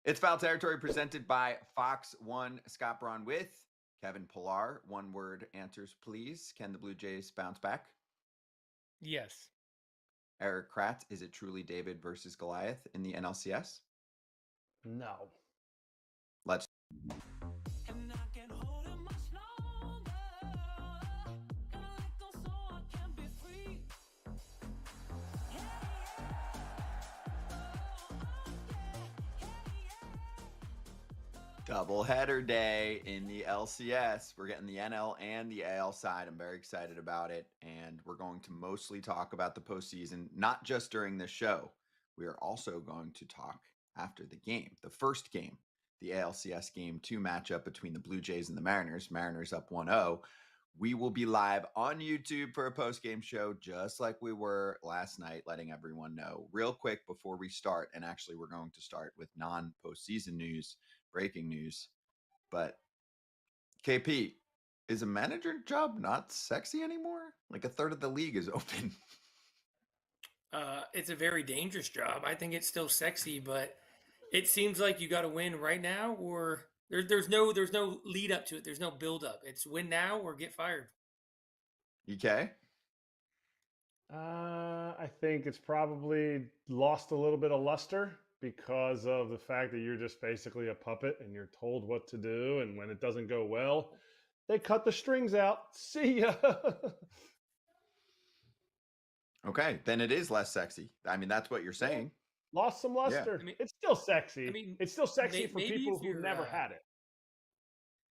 It's Foul Territory presented by Fox 1. Scott Braun with Kevin Pillar. One word answers, please. Can the Blue Jays bounce back? Yes. Erik Kratz, is it truly David versus Goliath in the NLCS? No. Let's. Doubleheader day in the LCS. We're getting the NL and the AL side. I'm very excited about it. And we're going to mostly talk about the postseason, not just during this show. We are also going to talk after the game, the first game, the ALCS Game 2 matchup between the Blue Jays and the Mariners. Mariners up 1-0. We will be live on YouTube for a post-game show, just like we were last night, letting everyone know. Real quick before we start, and actually we're going to start with non-postseason news, breaking news. But KP, is a manager job not sexy anymore? Like a third of the league is open. It's a very dangerous job. I think it's still sexy, but it seems like you got to win right now, or there's no lead up to it. There's no build up. It's win now or get fired. EK? I think it's probably lost a little bit of luster because of the fact that you're just basically a puppet and you're told what to do. And when it doesn't go well, they cut the strings out. See ya. Okay, then it is less sexy. I mean, that's what you're saying. Lost some luster. Yeah. I mean, it's still sexy. I mean, it's still sexy for people who've never had it.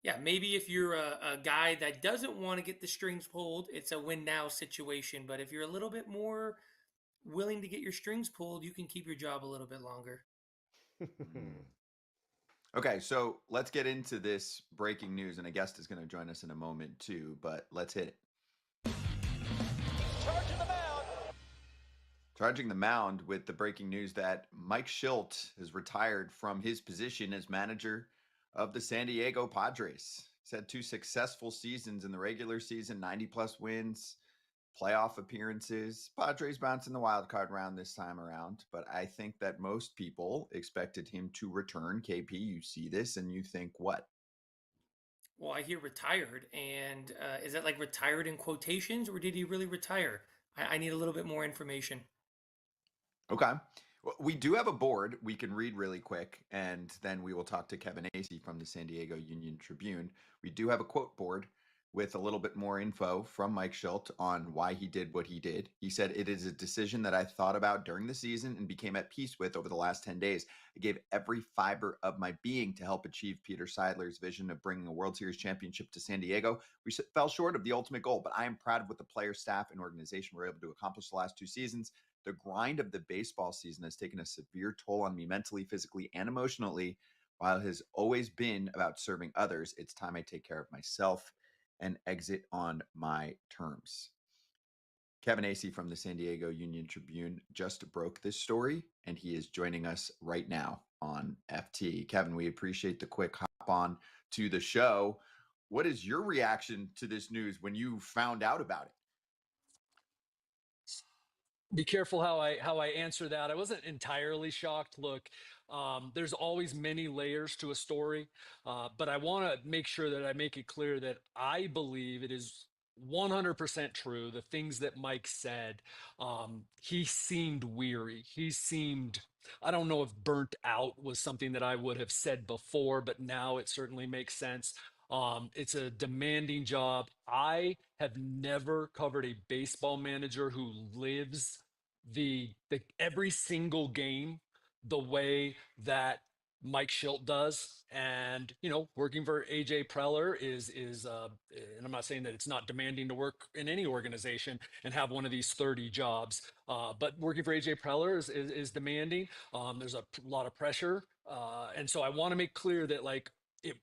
Yeah, maybe if you're a guy that doesn't want to get the strings pulled, it's a win now situation. But if you're a little bit more willing to get your strings pulled, you can keep your job a little bit longer. Okay, so let's get into this breaking news, and a guest is going to join us in a moment too, but let's hit it. Charging the mound with the breaking news that Mike Shildt has retired from his position as manager of the San Diego Padres. He's had 2 successful seasons in the regular season, 90-plus wins, playoff appearances. Padres bouncing the wild card round this time around, but I think that most people expected him to return. KP, you see this and you think what? Well, I hear retired, and is that like retired in quotations, or did he really retire? I need a little bit more information. Okay. Well, we do have a board we can read really quick, and then we will talk to Kevin Acee from the San Diego Union Tribune. We do have a quote board with a little bit more info from Mike Shildt on why he did what he did. He said, "It is a decision that I thought about during the season and became at peace with over the last 10 days. I gave every fiber of my being to help achieve Peter Seidler's vision of bringing a World Series championship to San Diego. We fell short of the ultimate goal, but I am proud of what the players, staff, and organization were able to accomplish the last 2 seasons. The grind of the baseball season has taken a severe toll on me mentally, physically, and emotionally. While it has always been about serving others, it's time I take care of myself and exit on my terms." Kevin Acee from the San Diego Union Tribune just broke this story, and he is joining us right now on FT. Kevin, we appreciate the quick hop on to the show. What is your reaction to this news when you found out about it? Be careful how I answer that. I wasn't entirely shocked. Look, there's always many layers to a story, but I want to make sure that I make it clear that I believe it is 100% true. The things that Mike said, he seemed weary. He seemed, I don't know if burnt out was something that I would have said before, but now it certainly makes sense. It's a demanding job. I have never covered a baseball manager who lives the every single game the way that Mike Shildt does. And working for AJ Preller is and I'm not saying that it's not demanding to work in any organization and have one of these 30 jobs, but working for AJ Preller is demanding. There's a lot of pressure, and so I want to make clear that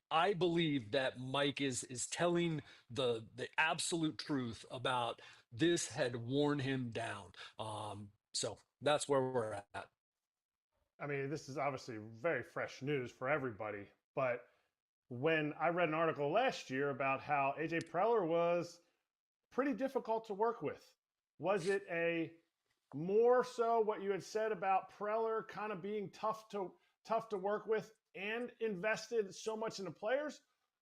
I believe that Mike is telling the absolute truth about this had worn him down. So that's where we're at. I mean, this is obviously very fresh news for everybody, but when I read an article last year about how AJ Preller was pretty difficult to work with, was it a more so what you had said about Preller kind of being tough to tough to work with and invested so much in the players?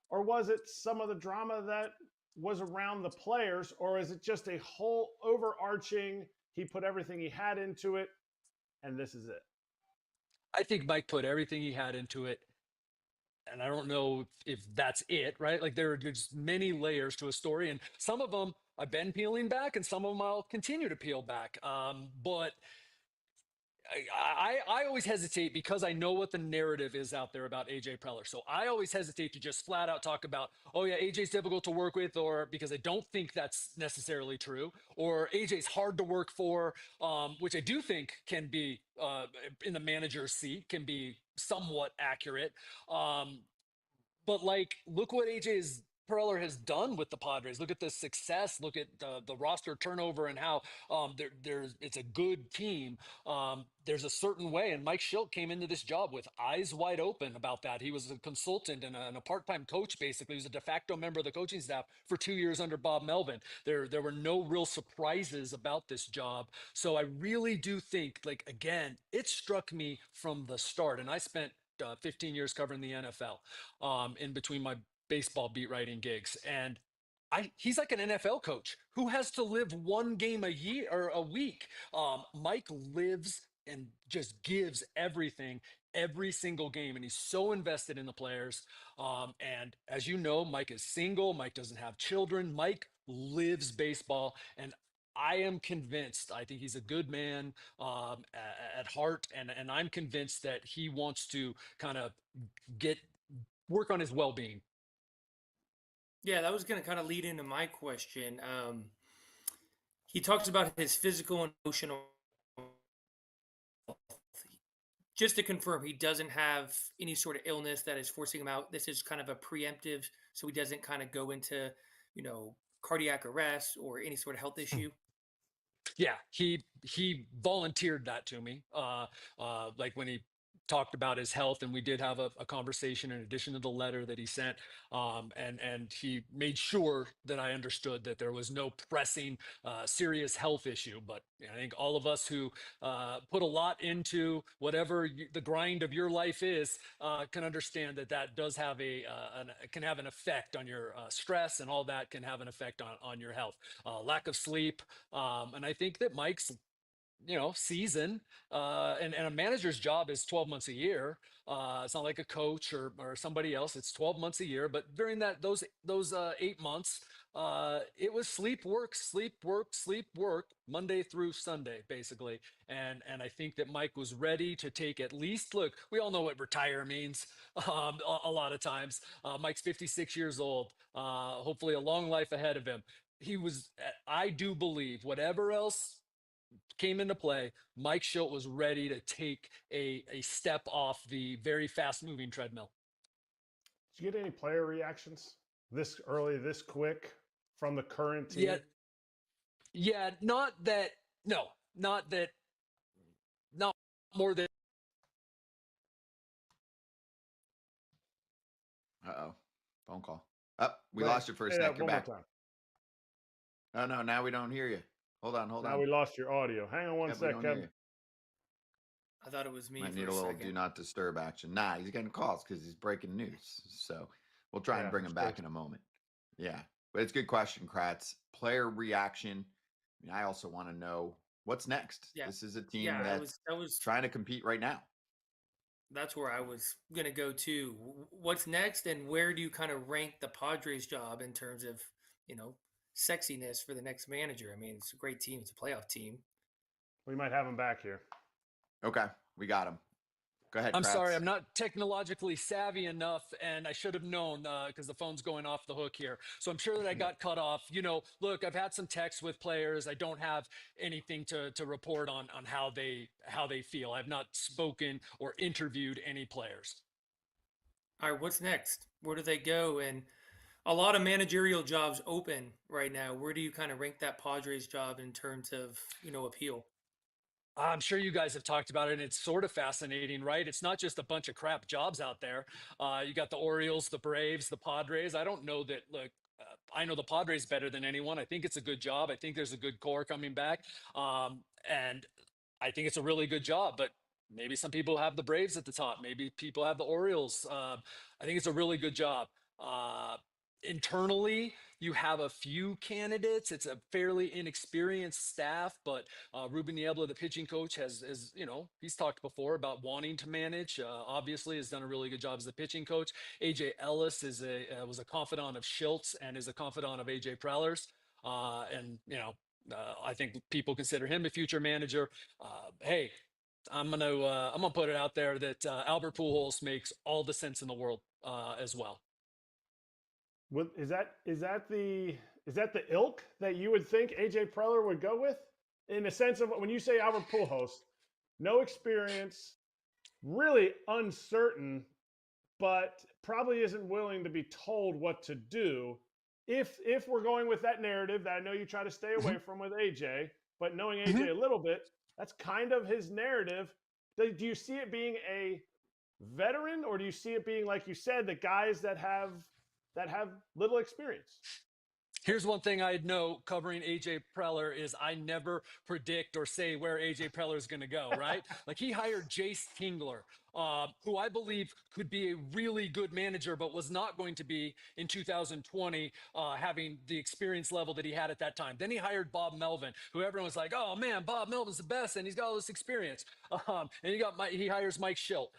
Or was it some of the drama that was around the players? Or is it just a whole overarching, he put everything he had into it, and this is it? I think Mike put everything he had into it. And I don't know if that's it, right? Like there are just many layers to a story, and some of them I've been peeling back, and some of them I'll continue to peel back. But I always hesitate because I know what the narrative is out there about AJ Preller. So I always hesitate to just flat out talk about, oh yeah, AJ's difficult to work with, or because I don't think that's necessarily true, or AJ's hard to work for, which I do think can be in the manager's seat, can be somewhat accurate. But like, look what AJ's Preller has done with the Padres. Look at the success. Look at the roster turnover and how there's it's a good team. There's a certain way, and Mike Shildt came into this job with eyes wide open about that. He was a consultant and a part-time coach, basically. He was a de facto member of the coaching staff for 2 years under Bob Melvin. There were no real surprises about this job. So I really do think, like, again, it struck me from the start, and I spent 15 years covering the NFL in between my baseball beat writing gigs. And he's like an NFL coach who has to live one game a year or a week. Mike lives and just gives everything every single game. And he's so invested in the players. And as you know, Mike is single. Mike doesn't have children. Mike lives baseball. And I am convinced, I think he's a good man at heart. And I'm convinced that he wants to kind of work on his well-being. Yeah, that was going to kind of lead into my question. He talks about his physical and emotional health. Just to confirm, he doesn't have any sort of illness that is forcing him out. This is kind of a preemptive, so he doesn't kind of go into, cardiac arrest or any sort of health issue. Yeah, he volunteered that to me. Like when he talked about his health, and we did have a conversation in addition to the letter that he sent, and he made sure that I understood that there was no pressing serious health issue. But I think all of us who put a lot into whatever the grind of your life is can understand that does have can have an effect on your stress, and all that can have an effect on your health. Lack of sleep, and I think that Mike's season and a manager's job is 12 months a year. It's not like a coach or somebody else. It's 12 months a year. But during those 8 months, it was sleep, work, Monday through Sunday, basically. And I think that Mike was ready to take at least, look, we all know what retire means a lot of times. Mike's 56 years old, hopefully a long life ahead of him. I do believe, whatever else came into play, Mike Shildt was ready to take a step off the very fast moving treadmill. Did you get any player reactions this early, this quick from the current team? Yeah, not more than. Phone call. We lost you for a second. You're back. Oh no, now we don't hear you. Hold on. Now we lost your audio. Hang on one second. I thought it was me. Might need a little do not disturb action. Nah, he's getting calls because he's breaking news. So we'll try and bring him back in a moment. Yeah, but it's a good question, Kratz. Player reaction. I mean, I also want to know what's next. Yeah. This is a team that's trying to compete right now. That's where I was going to go to. What's next, and where do you kind of rank the Padres job in terms of, sexiness for the next manager? I mean, it's a great team. It's a playoff team. We might have him back here. Okay, we got him. Go ahead, I'm Kratz. sorry, I'm not technologically savvy enough, and I should have known because the phone's going off the hook here. So I'm sure that I got cut off. Look, I've had some texts with players. I don't have anything to report on how they feel. I've not spoken or interviewed any players. All right, what's next? Where do they go? And a lot of managerial jobs open right now. Where do you kind of rank that Padres job in terms of, appeal? I'm sure you guys have talked about it, and it's sort of fascinating, right? It's not just a bunch of crap jobs out there. You got the Orioles, the Braves, the Padres. I don't know that, look, I know the Padres better than anyone. I think it's a good job. I think there's a good core coming back. And I think it's a really good job. But Maybe some people have the Braves at the top. Maybe people have the Orioles. I think it's a really good job. Uh, Internally, you have a few candidates. It's a fairly inexperienced staff, but Ruben Niebla, the pitching coach, has he's talked before about wanting to manage. Obviously, has done a really good job as the pitching coach. AJ Ellis was a confidant of Shilt's and is a confidant of AJ Preller's. I think people consider him a future manager. Hey, I'm gonna put it out there that Albert Pujols makes all the sense in the world as well. Is that the ilk that you would think AJ Preller would go with, in the sense of when you say Albert Pujols, no experience, really uncertain, but probably isn't willing to be told what to do. If we're going with that narrative that I know you try to stay away from with AJ, but knowing AJ a little bit, that's kind of his narrative. Do you see it being a veteran, or do you see it being, like you said, the guys that have little experience? Here's one thing I know covering AJ Preller is I never predict or say where AJ Preller is going to go, right? Like, he hired Jace Tingler, who I believe could be a really good manager, but was not going to be in 2020, having the experience level that he had at that time. Then he hired Bob Melvin, who everyone was like, oh man, Bob Melvin's the best, and he's got all this experience. And he hires Mike Shildt.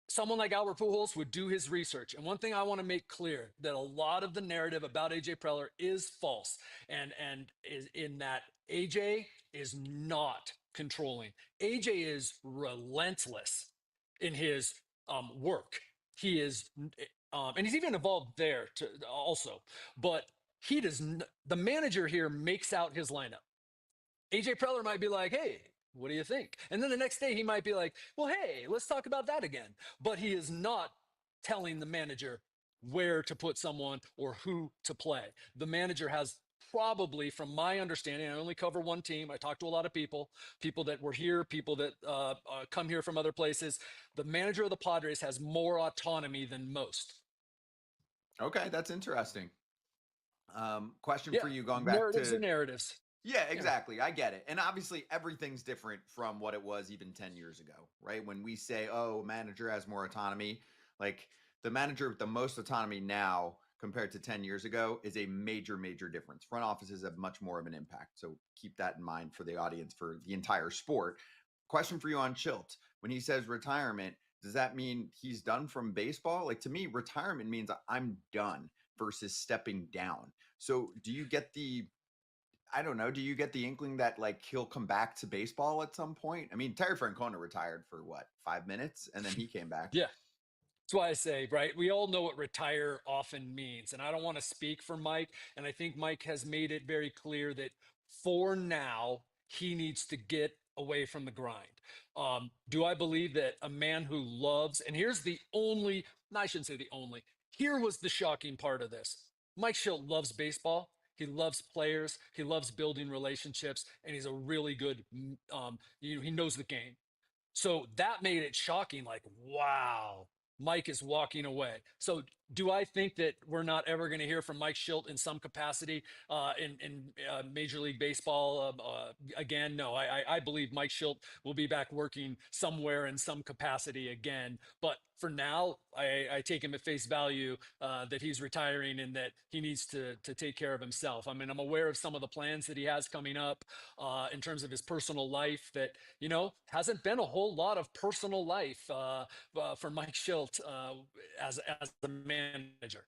Someone like Albert Pujols would do his research. And one thing I want to make clear, that a lot of the narrative about AJ Preller is false, and is in that AJ is not controlling. AJ is relentless in his work. He is, and he's even involved there also. But the manager here makes out his lineup. AJ Preller might be like, hey, what do you think? And then the next day he might be like, well, hey, let's talk about that again. But he is not telling the manager where to put someone or who to play. The manager has probably, from my understanding, I only cover one team. I talk to a lot of people that were here, people that come here from other places. The manager of the Padres has more autonomy than most. Okay, that's interesting. Question for you, going back narratives are narratives. Yeah, exactly. Yeah. I get it. And obviously everything's different from what it was even 10 years ago, right? When we say, oh, manager has more autonomy, like, the manager with the most autonomy now compared to 10 years ago is a major, major difference. Front offices have much more of an impact. So keep that in mind for the audience, for the entire sport. Question for you on Shildt. When he says retirement, does that mean he's done from baseball? Like, to me, retirement means I'm done versus stepping down. So do you get the inkling that, like, he'll come back to baseball at some point? I mean, Terry Francona retired for 5 minutes, and then he came back. Yeah. That's why I say, right, we all know what retire often means. And I don't want to speak for Mike. And I think Mike has made it very clear that for now, he needs to get away from the grind. Do I believe that a man who loves, and here's the only, I shouldn't say the only, here was the shocking part of this. Mike Shildt loves baseball. He loves players. He loves building relationships, and he's a really good, he knows the game. So that made it shocking. Like, wow, Mike is walking away. So do I think that we're not ever going to hear from Mike Shildt in some capacity in Major League Baseball again? No, I believe Mike Shildt will be back working somewhere in some capacity again. But for now, I take him at face value that he's retiring and that he needs to take care of himself. I mean, I'm aware of some of the plans that he has coming up in terms of his personal life that, hasn't been a whole lot of personal life for Mike Shildt as a manager.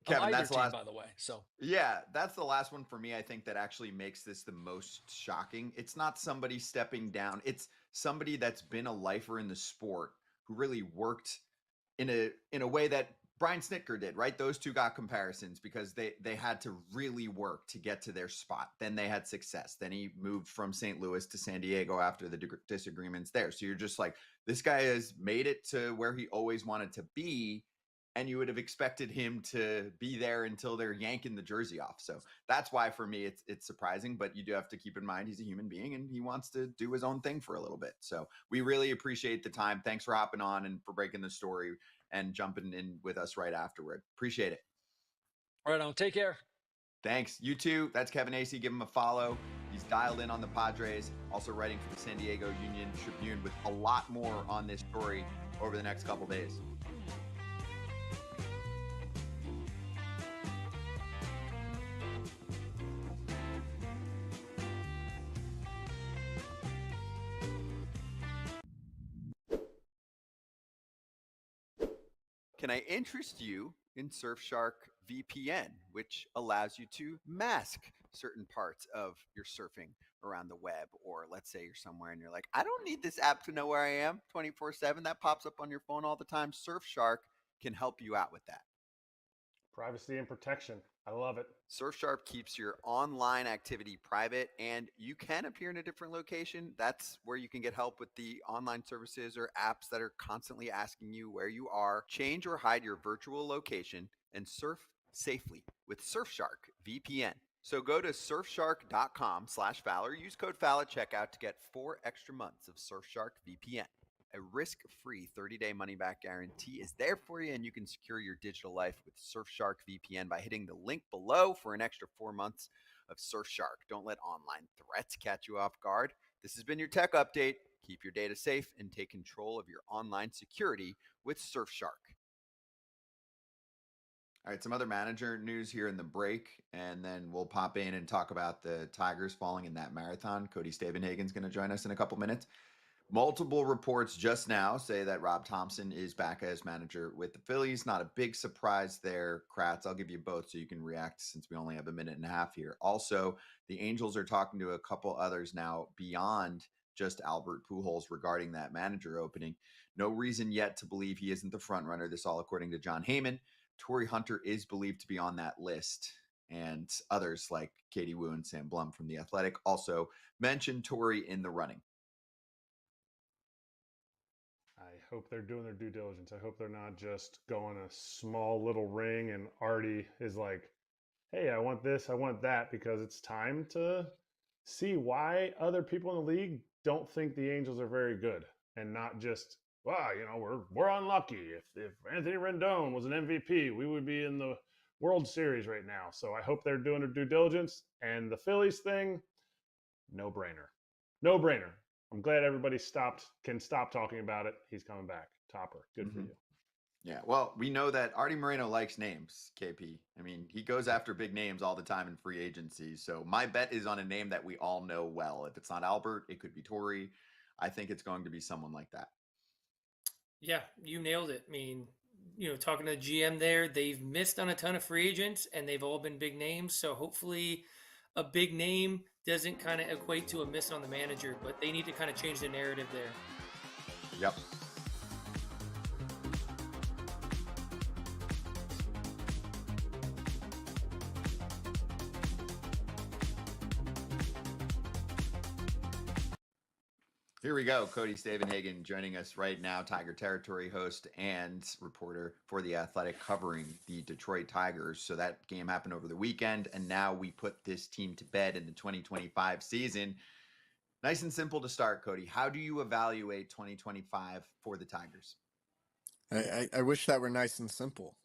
Kevin, that's the last, by the way. So yeah, that's the last one for me. I think that actually makes this the most shocking. It's not somebody stepping down. It's somebody that's been a lifer in the sport who really worked in a way that Brian Snitker did, right? Those two got comparisons because they had to really work to get to their spot. Then they had success. Then he moved from St. Louis to San Diego after the disagreements there. So you're just like, this guy has made it to where he always wanted to be, and you would have expected him to be there until they're yanking the jersey off. So that's why, for me, it's surprising, but you do have to keep in mind he's a human being and he wants to do his own thing for a little bit. So we really appreciate the time. Thanks for hopping on and for breaking the story and jumping in with us right afterward. Appreciate it. All right, take care. Thanks. You too. That's Kevin Acee. Give him a follow. He's dialed in on the Padres, also writing for the San Diego Union Tribune with a lot more on this story over the next couple days. Can I interest you in Surfshark VPN, which allows you to mask certain parts of your surfing around the web? Or let's say you're somewhere and you're like, I don't need this app to know where I am 24/7. That pops up on your phone all the time. Surfshark can help you out with that. Privacy and protection. I love it. Surfshark keeps your online activity private, and you can appear in a different location. That's where you can get help with the online services or apps that are constantly asking you where you are. Change or hide your virtual location and surf safely with Surfshark VPN. So go to surfshark.com/Fowler. Use code FOWL at checkout to get 4 extra months of Surfshark VPN. A risk-free 30-day money-back guarantee is there for you, and you can secure your digital life with Surfshark VPN by hitting the link below for an extra 4 months of Surfshark. Don't let online threats catch you off guard. This has been your tech update. Keep your data safe and take control of your online security with Surfshark. All right, some other manager news here in the break, and then we'll pop in and talk about the Tigers falling in that marathon. Cody Stavenhagen is going to join us in a couple minutes. Multiple reports just now say that Rob Thompson is back as manager with the Phillies. Not a big surprise there, Kratz. I'll give you both so you can react since we only have a minute and a half here. Also, the Angels are talking to a couple others now beyond just Albert Pujols regarding that manager opening. No reason yet to believe he isn't the front runner. This all according to John Heyman. Torrey Hunter is believed to be on that list, and others like Katie Wu and Sam Blum from The Athletic also mentioned Torrey in the running. I hope they're doing their due diligence. I hope they're not just going a small little ring and Artie is like, hey, I want this, I want that, because it's time to see why other people in the league don't think the Angels are very good and not just, wow, you know, we're unlucky. If Anthony Rendon was an MVP, we would be in the World Series right now. So I hope they're doing their due diligence. And the Phillies thing, no brainer. No brainer. I'm glad everybody can stop talking about it. He's coming back. Topper. Good for you. Yeah, well, we know that Artie Moreno likes names, KP. I mean, he goes after big names all the time in free agency. So my bet is on a name that we all know well. If it's not Albert, it could be Torrey. I think it's going to be someone like that. Yeah, you nailed it. I mean, you know, talking to the GM there, they've missed on a ton of free agents and they've all been big names. So hopefully a big name doesn't kind of equate to a miss on the manager, but they need to kind of change the narrative there. Yep. Here we go. Cody Stavenhagen joining us right now, Tiger Territory host and reporter for The Athletic, covering the Detroit Tigers. So that game happened over the weekend, and now we put this team to bed in the 2025 season. Nice and simple to start, Cody. How do you evaluate 2025 for the Tigers? I wish that were nice and simple.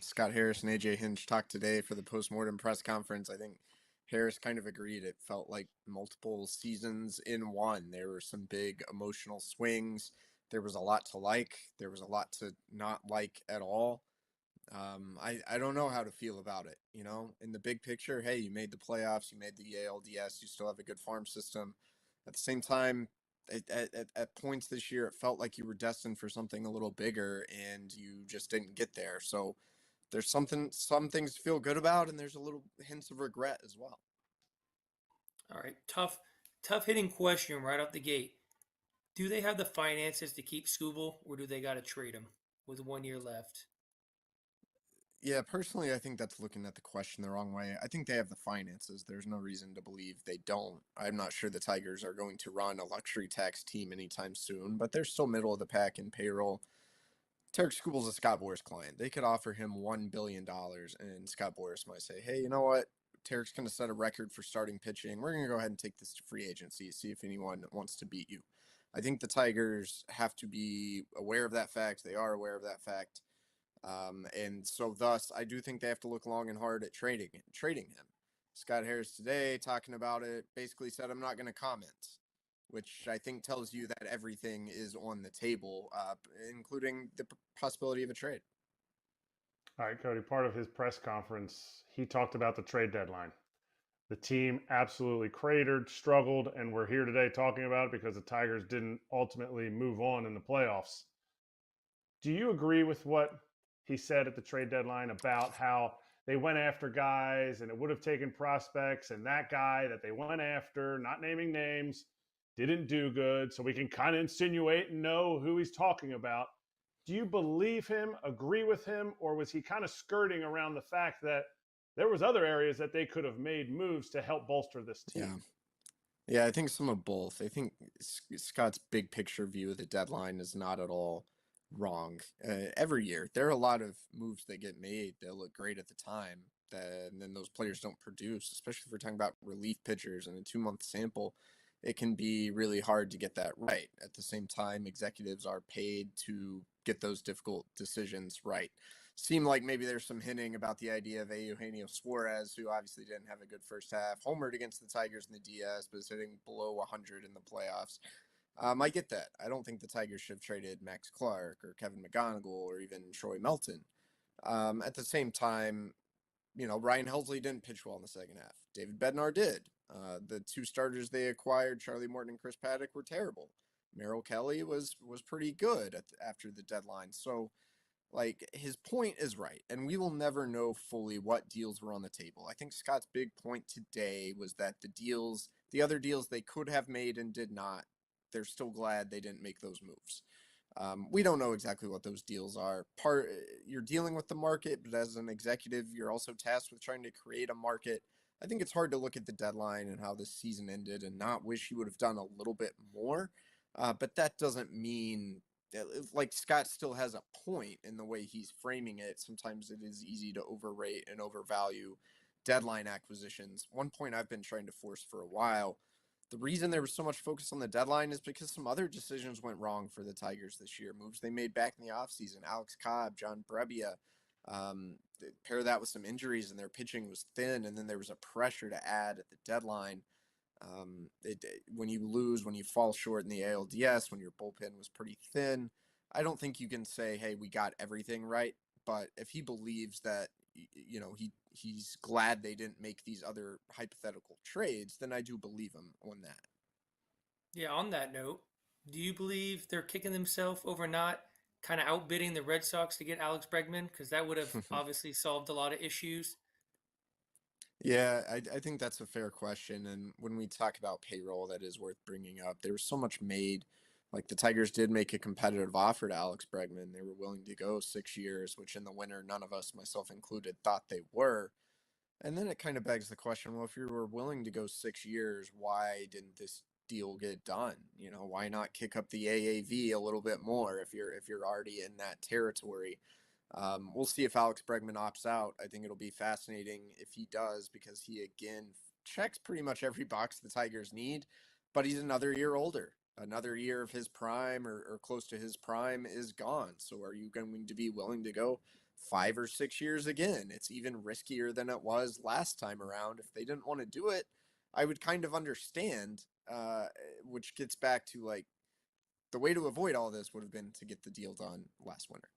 Scott Harris and AJ Hinch talked today for the postmortem press conference. I think Harris kind of agreed. It felt like multiple seasons in one. There were some big emotional swings. There was a lot to like. There was a lot to not like at all. I don't know how to feel about it. You know, in the big picture, hey, you made the playoffs, you made the ALDS, you still have a good farm system. At the same time, at points this year, it felt like you were destined for something a little bigger, and you just didn't get there. So there's some things to feel good about, and there's a little hints of regret as well. All right, tough hitting question right off the gate. Do they have the finances to keep Skubal, or do they got to trade him with 1 year left? Yeah, personally, I think that's looking at the question the wrong way. I think they have the finances. There's no reason to believe they don't. I'm not sure the Tigers are going to run a luxury tax team anytime soon, but they're still middle of the pack in payroll. Tarek Skubal's a Scott Boras client. They could offer him $1 billion, and Scott Boras might say, hey, you know what? Tarek's going to set a record for starting pitching. We're going to go ahead and take this to free agency, see if anyone wants to beat you. I think the Tigers have to be aware of that fact. They are aware of that fact. And so thus, I do think they have to look long and hard at trading him. Scott Harris today, talking about it, basically said, I'm not going to comment, which I think tells you that everything is on the table, including the possibility of a trade. All right, Cody, part of his press conference, he talked about the trade deadline. The team absolutely cratered, struggled, and we're here today talking about it because the Tigers didn't ultimately move on in the playoffs. Do you agree with what he said at the trade deadline about how they went after guys and it would have taken prospects, and that guy that they went after, not naming names, didn't do good, so we can kind of insinuate and know who he's talking about? Do you believe him, agree with him, or was he kind of skirting around the fact that there was other areas that they could have made moves to help bolster this team? Yeah, I think some of both. I think Scott's big picture view of the deadline is not at all wrong. Every year, there are a lot of moves that get made that look great at the time, and then those players don't produce, especially if we're talking about relief pitchers in a 2-month sample. It can be really hard to get that right. At the same time, executives are paid to get those difficult decisions right. Seemed like maybe there's some hinting about the idea of Eugenio Suarez, who obviously didn't have a good first half, homered against the Tigers in the DS, but is hitting below 100 in the playoffs. I get that. I don't think the Tigers should have traded Max Clark or Kevin McGonigal or even Troy Melton. At the same time, Ryan Helsley didn't pitch well in the second half. David Bednar did. The two starters they acquired, Charlie Morton and Chris Paddock, were terrible. Merrill Kelly was pretty good after the deadline. So, his point is right, and we will never know fully what deals were on the table. I think Scott's big point today was that the other deals they could have made and did not, they're still glad they didn't make those moves. We don't know exactly what those deals are. You're dealing with the market, but as an executive, you're also tasked with trying to create a market. I think it's hard to look at the deadline and how this season ended and not wish he would have done a little bit more. But that doesn't mean Scott still has a point in the way he's framing it. Sometimes it is easy to overrate and overvalue deadline acquisitions. One point I've been trying to force for a while, the reason there was so much focus on the deadline is because some other decisions went wrong for the Tigers this year. Moves they made back in the offseason, Alex Cobb, John Brebbia, pair that with some injuries and their pitching was thin, and then there was a pressure to add at the deadline. When you lose, when you fall short in the ALDS, when your bullpen was pretty thin, I don't think you can say, hey, we got everything right. But if he believes that, he's glad they didn't make these other hypothetical trades, then I do believe him on that. Yeah, on that note, do you believe they're kicking themselves over not kind of outbidding the Red Sox to get Alex Bregman? Because that would have obviously solved a lot of issues. Yeah, I think that's a fair question. And when we talk about payroll, that is worth bringing up. There was so much made. Like, the Tigers did make a competitive offer to Alex Bregman. They were willing to go 6 years, which in the winter, none of us, myself included, thought they were. And then it kind of begs the question, well, if you were willing to go 6 years, why didn't this deal get done? Why not kick up the AAV a little bit more if you're already in that territory? We'll see if Alex Bregman opts out. I think it'll be fascinating if he does, because he, again, checks pretty much every box the Tigers need, but he's another year older. Another year of his prime or close to his prime is gone. So are you going to be willing to go 5 or 6 years again? It's even riskier than it was last time around. If they didn't want to do it, I would kind of understand, which gets back to, the way to avoid all this would have been to get the deal done last winter.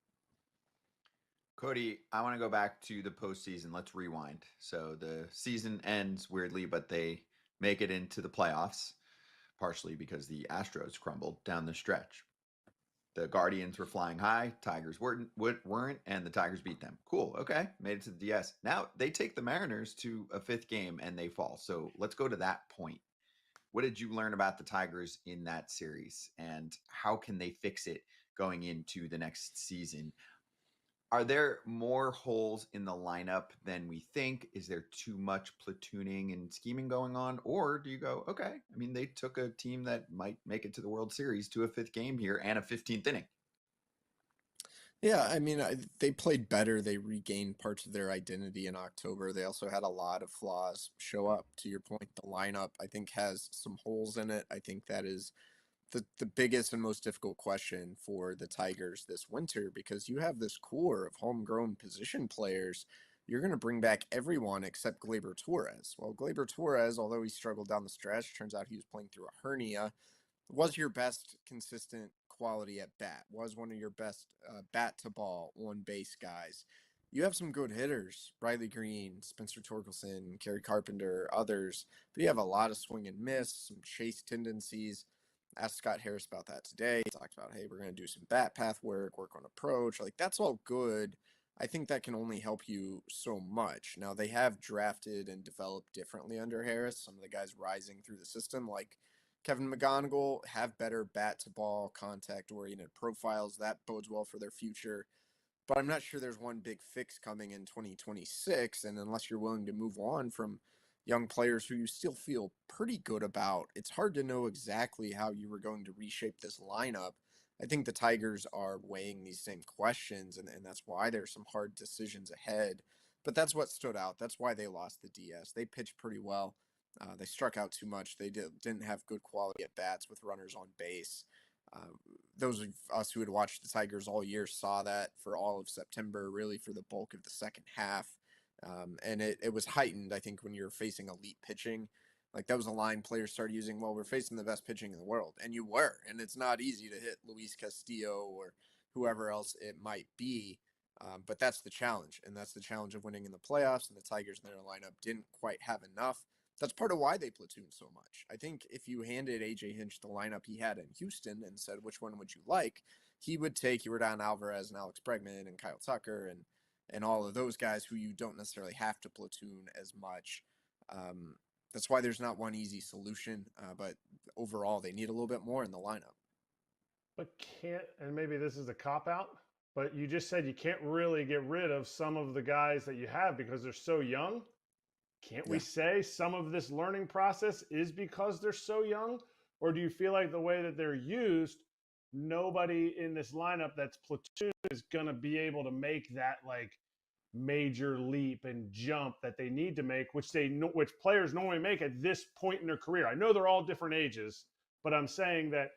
Cody, I want to go back to the postseason. Let's rewind. So the season ends weirdly, but they make it into the playoffs, partially because the Astros crumbled down the stretch. The Guardians were flying high, Tigers weren't, and the Tigers beat them. Cool, okay, made it to the DS. Now they take the Mariners to a 5th game and they fall. So let's go to that point. What did you learn about the Tigers in that series, and how can they fix it going into the next season? Are there more holes in the lineup than we think? Is there too much platooning and scheming going on? Or do you go, okay, I mean, they took a team that might make it to the World Series to a 5th game here and a 15th inning. Yeah, I mean, they played better. They regained parts of their identity in October. They also had a lot of flaws show up. To your point, the lineup, I think, has some holes in it. I think that is the biggest and most difficult question for the Tigers this winter, because you have this core of homegrown position players you're going to bring back everyone except Gleyber Torres. Well, Gleyber Torres, although he struggled down the stretch, turns out he was playing through a hernia, was your best consistent quality at bat, was one of your best bat to ball, on base guys. You have some good hitters, Riley Green, Spencer Torkelson, Kerry Carpenter, others, but you have a lot of swing and miss, some chase tendencies. Asked Scott Harris about that today. He talked about, hey, we're going to do some bat path work on approach. Like, that's all good. I think that can only help you so much. Now, they have drafted and developed differently under Harris. Some of the guys rising through the system, like Kevin McGonigal, have better bat-to-ball, contact-oriented profiles. That bodes well for their future. But I'm not sure there's one big fix coming in 2026, and unless you're willing to move on from young players who you still feel pretty good about, it's hard to know exactly how you were going to reshape this lineup. I think the Tigers are weighing these same questions, and that's why there's some hard decisions ahead. But that's what stood out. That's why they lost the DS. They pitched pretty well. They struck out too much. They didn't have good quality at bats with runners on base. Those of us who had watched the Tigers all year saw that for all of September, really for the bulk of the second half. And it was heightened, I think, when you're facing elite pitching. Like, that was a line players started using, well, we're facing the best pitching in the world. And you were. And it's not easy to hit Luis Castillo or whoever else it might be. But that's the challenge. And that's the challenge of winning in the playoffs. And the Tigers in their lineup didn't quite have enough. That's part of why they platooned so much. I think if you handed A.J. Hinch the lineup he had in Houston and said, which one would you like, he would take Yordan Alvarez and Alex Bregman and Kyle Tucker and all of those guys who you don't necessarily have to platoon as much. That's why there's not one easy solution, but overall they need a little bit more in the lineup. But and maybe this is a cop-out, but you just said you can't really get rid of some of the guys that you have because they're so young. Can't we say some of this learning process is because they're so young? Or do you feel like the way that they're used, nobody in this lineup that's platoon is going to be able to make that like major leap and jump that they need to make, which players normally make at this point in their career? I know they're all different ages, but I'm saying that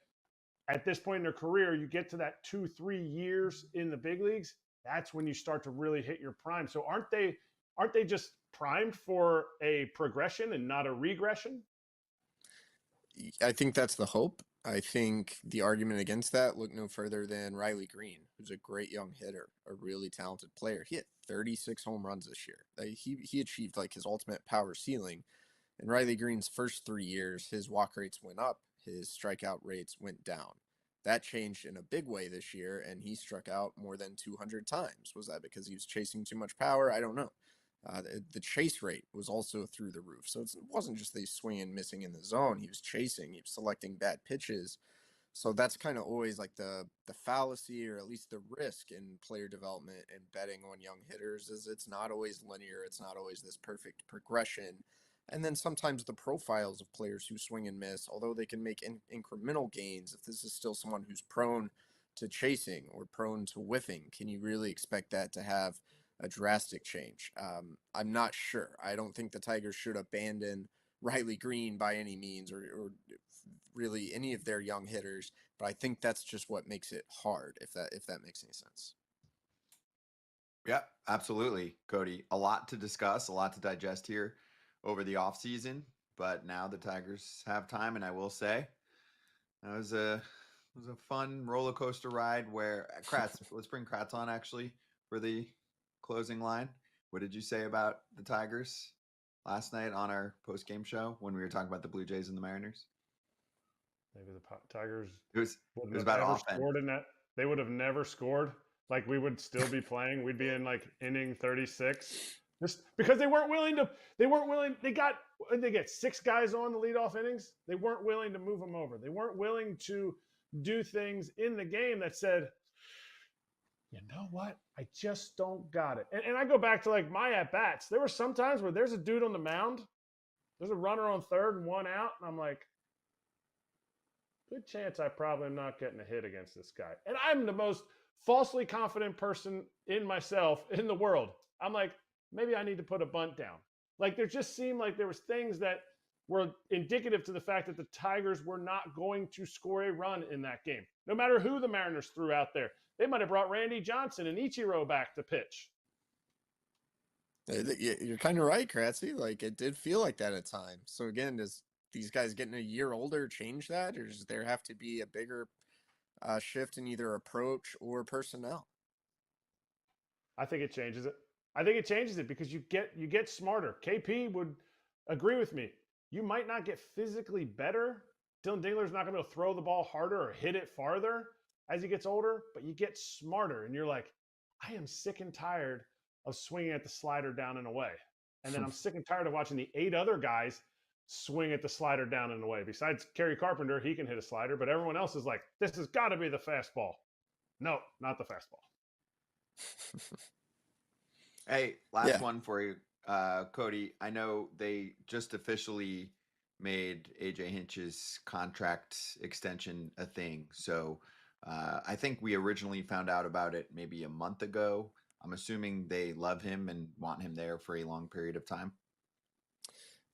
at this point in their career, you get to that 2-3 years in the big leagues. That's when you start to really hit your prime. So aren't they just primed for a progression and not a regression? I think that's the hope. I think the argument against that, look no further than Riley Green, who's a great young hitter, a really talented player. He hit 36 home runs this year. He achieved like his ultimate power ceiling. In Riley Green's first 3 years, his walk rates went up, his strikeout rates went down. That changed in a big way this year, and he struck out more than 200 times. Was that because he was chasing too much power? I don't know. The chase rate was also through the roof. So it wasn't just that he's swinging and missing in the zone. He was chasing. He was selecting bad pitches. So that's kind of always like the fallacy, or at least the risk in player development and betting on young hitters, is it's not always linear. It's not always this perfect progression. And then sometimes the profiles of players who swing and miss, although they can make incremental gains, if this is still someone who's prone to chasing or prone to whiffing, can you really expect that to have a drastic change? I'm not sure. I don't think the Tigers should abandon Riley Green by any means, or really any of their young hitters, but I think that's just what makes it hard, if that makes any sense. Yeah, absolutely, Cody. A lot to discuss, a lot to digest here over the offseason, but now the Tigers have time, and I will say that was a fun roller coaster ride where Kratz, let's bring Kratz on actually for the closing line. What did you say about the Tigers last night on our post-game show when we were talking about the Blue Jays and the Mariners? Maybe the Tigers it was about offense. Scored in that. They would have never scored. Like, we would still be playing. We'd be in like inning 36. Just because they weren't willing. They get 6 guys on the leadoff innings. They weren't willing to move them over. They weren't willing to do things in the game that said, you know what? I just don't got it. And I go back to like my at-bats. There were some times where there's a dude on the mound. There's a runner on third and 1 out. And I'm like, good chance I probably am not getting a hit against this guy. And I'm the most falsely confident person in myself in the world. I'm like, maybe I need to put a bunt down. Like, there just seemed like there was things that were indicative to the fact that the Tigers were not going to score a run in that game. No matter who the Mariners threw out there. They might have brought Randy Johnson and Ichiro back to pitch. You're kind of right, Kratzy. Like, it did feel like that at times. So again, does these guys getting a year older change that, or does there have to be a bigger shift in either approach or personnel? I think it changes it. I think it changes it because you get smarter. KP would agree with me. You might not get physically better. Dylan Dingler's not going to be able to throw the ball harder or hit it farther as he gets older, but you get smarter, and you're like, I am sick and tired of swinging at the slider down and away. And then I'm sick and tired of watching the 8 other guys swing at the slider down and away. Besides Kerry Carpenter, he can hit a slider, but everyone else is like, this has got to be the fastball. No, not the fastball. Hey, last one for you, Cody. I know they just officially made AJ Hinch's contract extension a thing. So I think we originally found out about it maybe a month ago. I'm assuming they love him and want him there for a long period of time.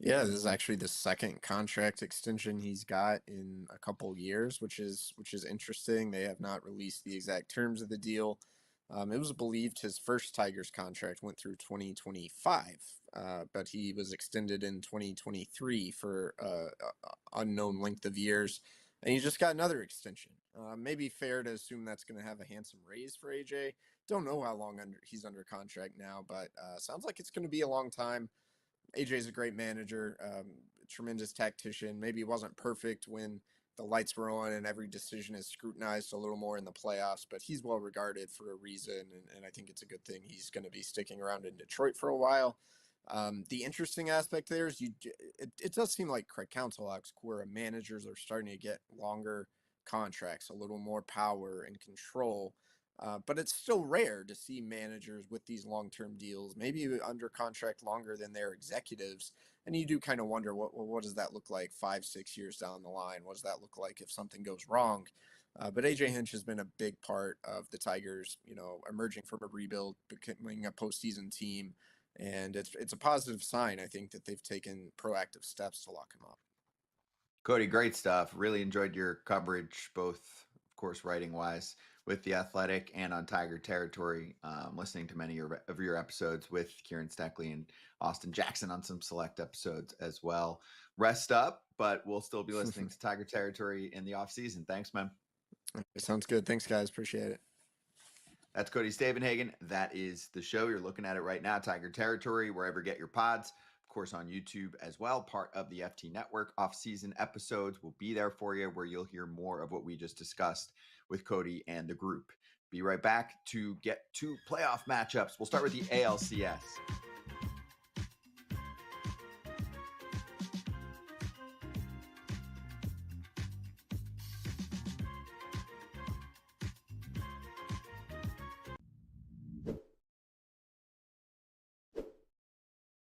Yeah, this is actually the second contract extension he's got in a couple years, which is interesting. They have not released the exact terms of the deal. It was believed his first Tigers contract went through 2025, but he was extended in 2023 for unknown length of years, and he just got another extension. Maybe fair to assume that's going to have a handsome raise for AJ. Don't know how long he's under contract now, but sounds like it's going to be a long time. AJ's a great manager, tremendous tactician. Maybe he wasn't perfect when the lights were on and every decision is scrutinized a little more in the playoffs, but he's well regarded for a reason, and I think it's a good thing he's going to be sticking around in Detroit for a while. The interesting aspect there is it does seem like Craig Counsell's where managers are starting to get longer contracts, a little more power and control. But it's still rare to see managers with these long-term deals, maybe under contract longer than their executives. And you do kind of wonder, what does that look like 5-6 years down the line? What does that look like if something goes wrong? But AJ Hinch has been a big part of the Tigers, emerging from a rebuild, becoming a postseason team. And it's a positive sign, I think, that they've taken proactive steps to lock him up. Cody, great stuff. Really enjoyed your coverage, both, of course, writing-wise with The Athletic and on Tiger Territory. Listening to many of your episodes with Kieran Steckley and Austin Jackson on some select episodes as well. Rest up, but we'll still be listening to Tiger Territory in the offseason. Thanks, man. Sounds good. Thanks, guys. Appreciate it. That's Cody Stavenhagen. That is the show. You're looking at it right now, Tiger Territory, wherever you get your pods. Of course, on YouTube as well, part of the FT Network. Off-season episodes will be there for you, where you'll hear more of what we just discussed with Cody and the group. Be right back to get to playoff matchups. We'll start with the ALCS.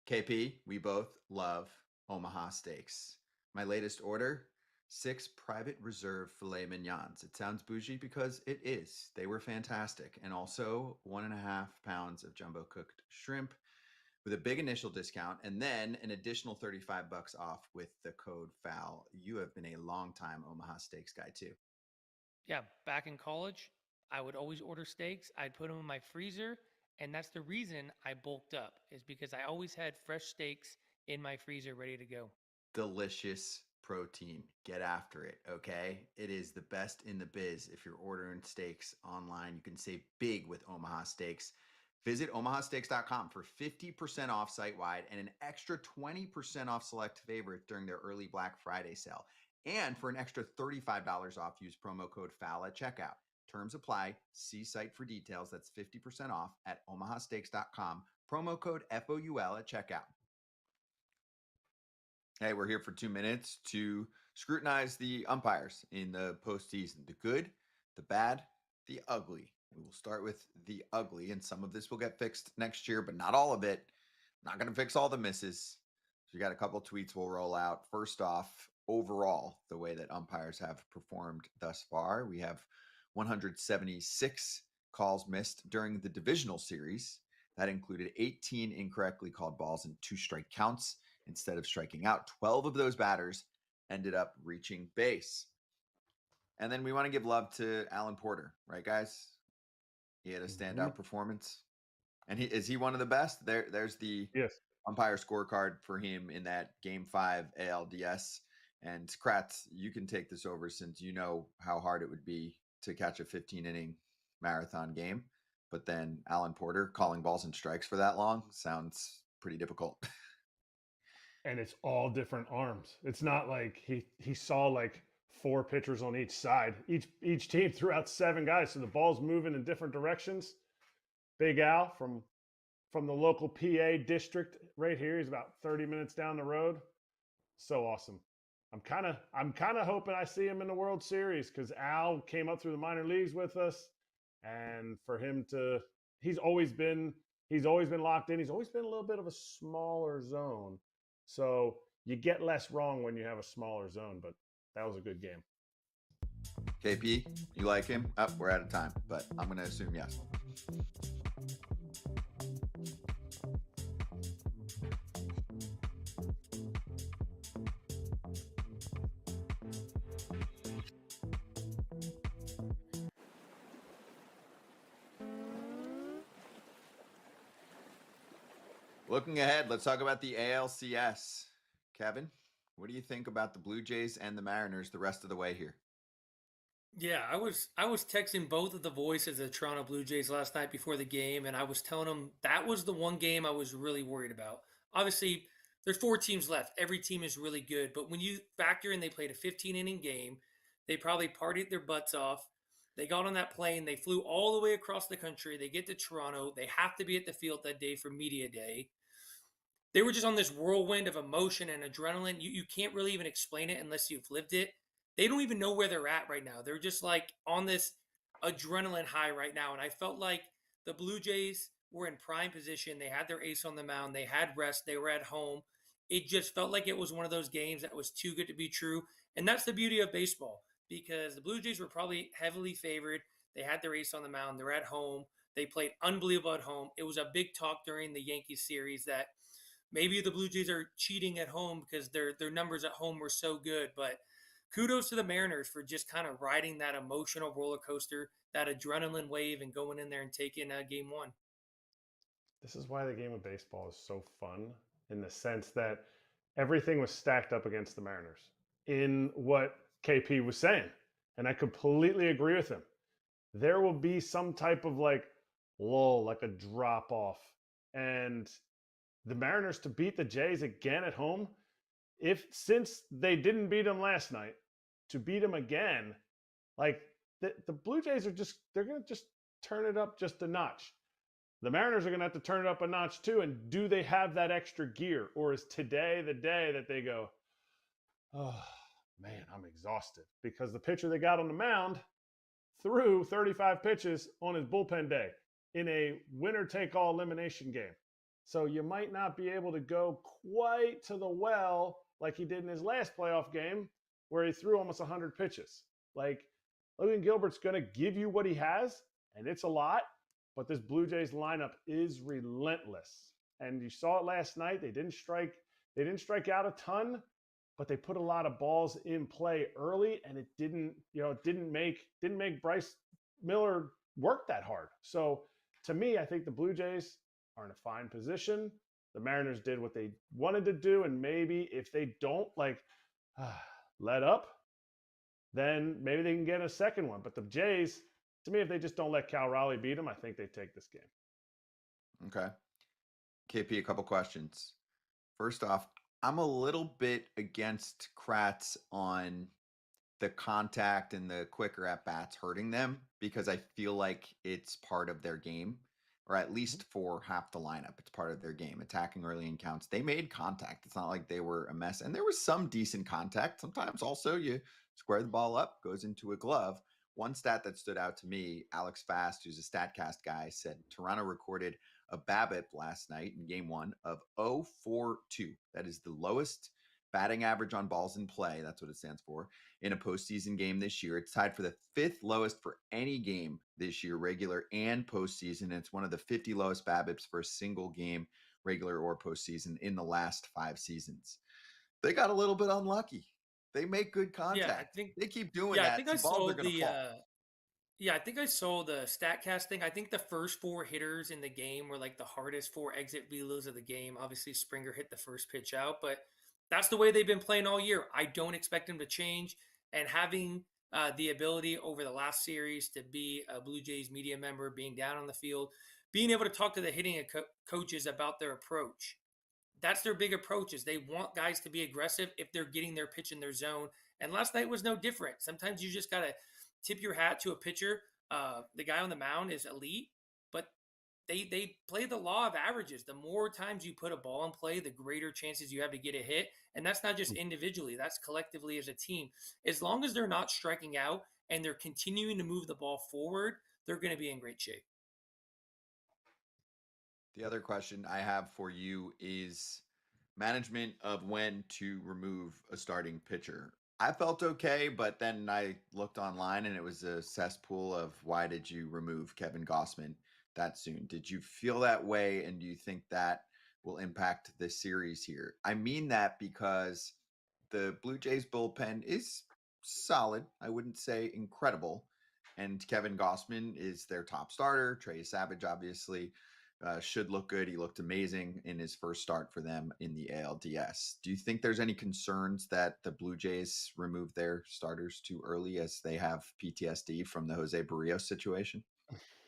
KP, we both love Omaha steaks. My latest order, 6 private reserve filet mignons. It sounds bougie because it is. They were fantastic. And also 1.5 pounds of jumbo cooked shrimp with a big initial discount, and then an additional $35 off with the code FOUL. You have been a long time Omaha Steaks guy too. Yeah, back in college, I would always order steaks. I'd put them in my freezer, and that's the reason I bulked up, is because I always had fresh steaks in my freezer ready to go. Delicious protein. Get after it, okay? It is the best in the biz. If you're ordering steaks online, you can save big with Omaha Steaks. Visit omahasteaks.com for 50% off site-wide and an extra 20% off select favorites during their early Black Friday sale. And for an extra $35 off, use promo code FOUL at checkout. Terms apply. See site for details. That's 50% off at omahasteaks.com. Promo code FOUL at checkout. Hey, we're here for 2 minutes to scrutinize the umpires in the postseason. The good, the bad, the ugly. We will start with the ugly, and some of this will get fixed next year, but not all of it. Not going to fix all the misses. So we got a couple tweets we'll roll out. First off, overall, the way that umpires have performed thus far, we have 176 calls missed during the divisional series. That included 18 incorrectly called balls and 2 strike counts. Instead of striking out, 12 of those batters ended up reaching base. And then we want to give love to Alan Porter, right, guys? He had a standout performance. And is he one of the best? There's the Yes. umpire scorecard for him in that Game 5 ALDS. And Kratz, you can take this over since you know how hard it would be to catch a 15-inning marathon game. But then Alan Porter calling balls and strikes for that long sounds pretty difficult. And it's all different arms. It's not like he saw like 4 pitchers on each side. Each team threw out 7 guys, so the ball's moving in different directions. Big Al from the local PA district right here. He's about 30 minutes down the road. So awesome. I'm kind of hoping I see him in the World Series because Al came up through the minor leagues with us, and for him to, he's always been locked in. He's always been a little bit of a smaller zone, so you get less wrong when you have a smaller zone. But that was a good game. KP, you like him? Oh, we're out of time, but I'm going to assume yes. Looking ahead, let's talk about the ALCS. Kevin, what do you think about the Blue Jays and the Mariners the rest of the way here? Yeah, I was texting both of the voices of the Toronto Blue Jays last night before the game, and I was telling them that was the one game I was really worried about. Obviously, there's 4 teams left. Every team is really good, but when you factor in they played a 15-inning game, they probably partied their butts off. They got on that plane, they flew all the way across the country. They get to Toronto. They have to be at the field that day for media day. They were just on this whirlwind of emotion and adrenaline. You can't really even explain it unless you've lived it. They don't even know where they're at right now. They're just like on this adrenaline high right now. And I felt like the Blue Jays were in prime position. They had their ace on the mound. They had rest. They were at home. It just felt like it was one of those games that was too good to be true. And that's the beauty of baseball because the Blue Jays were probably heavily favored. They had their ace on the mound. They're at home. They played unbelievable at home. It was a big talk during the Yankees series that maybe the Blue Jays are cheating at home because their numbers at home were so good. But kudos to the Mariners for just kind of riding that emotional roller coaster, that adrenaline wave, and going in there and taking game 1. This is why the game of baseball is so fun in the sense that everything was stacked up against the Mariners in what KP was saying. And I completely agree with him. There will be some type of like lull, like a drop off. And the Mariners to beat the Jays again at home, since they didn't beat them last night, to beat them again, like the Blue Jays they're going to just turn it up just a notch. The Mariners are going to have to turn it up a notch too. And do they have that extra gear? Or is today the day that they go, oh man, I'm exhausted? Because the pitcher they got on the mound threw 35 pitches on his bullpen day in a winner-take-all elimination game. So you might not be able to go quite to the well like he did in his last playoff game where he threw almost 100 pitches. Like, Logan Gilbert's going to give you what he has, and it's a lot, but this Blue Jays lineup is relentless. And you saw it last night. They didn't strike out a ton, but they put a lot of balls in play early, and it didn't make Bryce Miller work that hard. So to me, I think the Blue Jays are in a fine position. The Mariners did what they wanted to do, and maybe if they don't let up, then maybe they can get a second one. But the Jays, to me, if they just don't let Cal Raleigh beat them, I think they take this game. Okay. KP, a couple questions. First off, I'm a little bit against Kratz on the contact and the quicker at-bats hurting them because I feel like it's part of their game. Or at least for half the lineup, it's part of their game. Attacking early in counts. They made contact. It's not like they were a mess. And there was some decent contact. Sometimes also you square the ball up, goes into a glove. One stat that stood out to me, Alex Fast, who's a StatCast guy, said Toronto recorded a BABIP last night in game 1 of 0.42. That is the lowest batting average on balls in play. That's what it stands for. In a postseason game this year. It's tied for the 5th lowest for any game this year, regular and postseason. And it's one of the 50 lowest BABIPs for a single game, regular or postseason, in the last 5 seasons. They got a little bit unlucky. They make good contact. Yeah, I think they keep doing yeah, that. I think I balls saw are gonna fall. Yeah, I think I saw the StatCast thing. I think the first 4 hitters in the game were like the hardest 4 exit velos of the game. Obviously, Springer hit the first pitch out, but that's the way they've been playing all year. I don't expect them to change. And having the ability over the last series to be a Blue Jays media member, being down on the field, being able to talk to the hitting coaches about their approach. That's their big approach is they want guys to be aggressive if they're getting their pitch in their zone. And last night was no different. Sometimes you just got to tip your hat to a pitcher. The guy on the mound is elite, but they play the law of averages. The more times you put a ball in play, the greater chances you have to get a hit. And that's not just individually, that's collectively as a team. As long as they're not striking out and they're continuing to move the ball forward, they're going to be in great shape. The other question I have for you is management of when to remove a starting pitcher. I felt okay, but then I looked online and it was a cesspool of why did you remove Kevin Gossman that soon? Did you feel that way? And do you think that will impact the series here? I mean that because the Blue Jays bullpen is solid. I wouldn't say incredible. And Kevin Gossman is their top starter. Trey Yesavage, obviously, should look good. He looked amazing in his first start for them in the ALDS. Do you think there's any concerns that the Blue Jays remove their starters too early as they have PTSD from the Jose Barrios situation?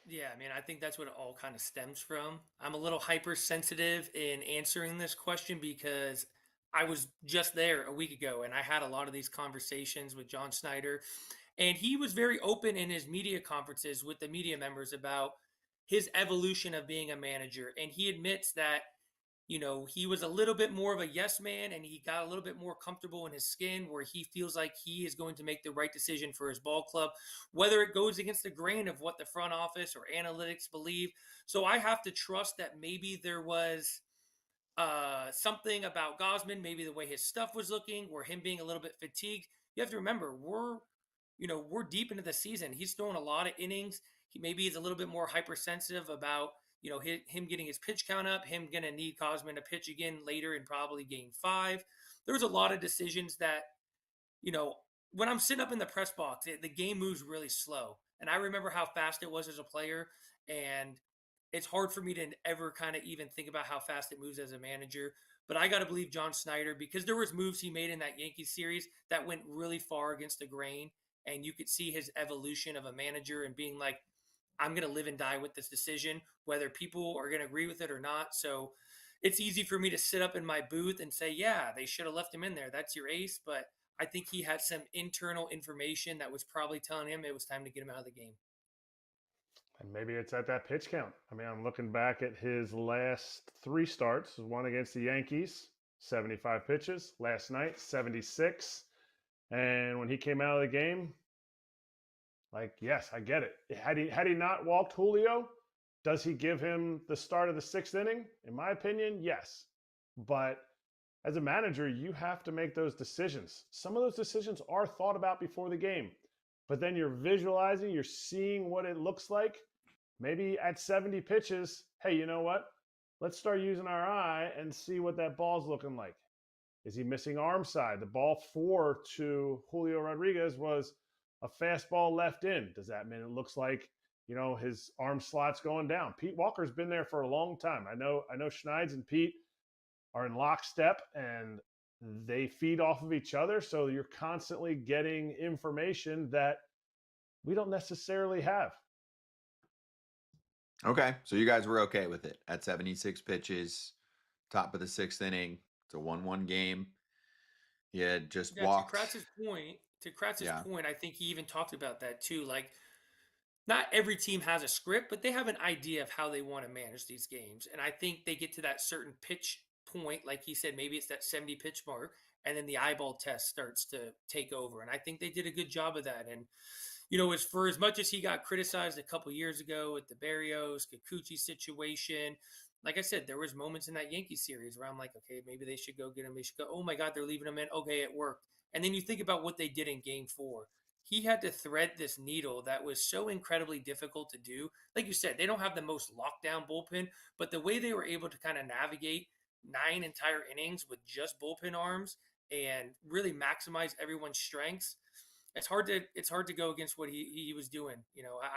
Yeah, I mean, I think that's what it all kind of stems from. I'm a little hypersensitive in answering this question because I was just there a week ago and I had a lot of these conversations with John Snyder. And he was very open in his media conferences with the media members about his evolution of being a manager. And he admits that he was a little bit more of a yes man and he got a little bit more comfortable in his skin where he feels like he is going to make the right decision for his ball club, whether it goes against the grain of what the front office or analytics believe. So I have to trust that maybe there was something about Gosman, maybe the way his stuff was looking, or him being a little bit fatigued. You have to remember, we're deep into the season. He's throwing a lot of innings. He maybe is a little bit more hypersensitive about him getting his pitch count up, him going to need Cosman to pitch again later in probably game 5. There was a lot of decisions that, when I'm sitting up in the press box, the game moves really slow. And I remember how fast it was as a player. And it's hard for me to ever kind of even think about how fast it moves as a manager. But I got to believe John Snyder because there was moves he made in that Yankees series that went really far against the grain. And you could see his evolution of a manager and being like, I'm going to live and die with this decision, whether people are going to agree with it or not. So it's easy for me to sit up in my booth and say, yeah, they should have left him in there. That's your ace. But I think he had some internal information that was probably telling him it was time to get him out of the game. And maybe it's at that pitch count. I mean, I'm looking back at his last 3 starts. One against the Yankees, 75 pitches. Last night, 76. And when he came out of the game, like, yes, I get it. Had he not walked Julio, does he give him the start of the 6th inning? In my opinion, yes. But as a manager, you have to make those decisions. Some of those decisions are thought about before the game, but then you're visualizing, you're seeing what it looks like. Maybe at 70 pitches, hey, you know what? Let's start using our eye and see what that ball's looking like. Is he missing arm side? The ball 4 to Julio Rodriguez was a fastball left in. Does that mean it looks like, his arm slot's going down? Pete Walker's been there for a long time. I know Schneid's and Pete are in lockstep and they feed off of each other. So you're constantly getting information that we don't necessarily have. Okay. So you guys were okay with it at 76 pitches, top of the 6th inning. It's a 1-1 game. He had just walked. To Kratz's point, I think he even talked about that too. Like, not every team has a script, but they have an idea of how they want to manage these games. And I think they get to that certain pitch point, like he said, maybe it's that 70 pitch mark, and then the eyeball test starts to take over. And I think they did a good job of that. And, as much as he got criticized a couple years ago with the Barrios, Kikuchi situation, like I said, there was moments in that Yankee series where I'm like, okay, maybe they should go get him. They should go, oh my God, they're leaving him in. Okay, it worked. And then you think about what they did in game 4. He had to thread this needle that was so incredibly difficult to do. Like you said, they don't have the most lockdown bullpen, but the way they were able to kind of navigate 9 entire innings with just bullpen arms and really maximize everyone's strengths, it's hard to go against what he was doing.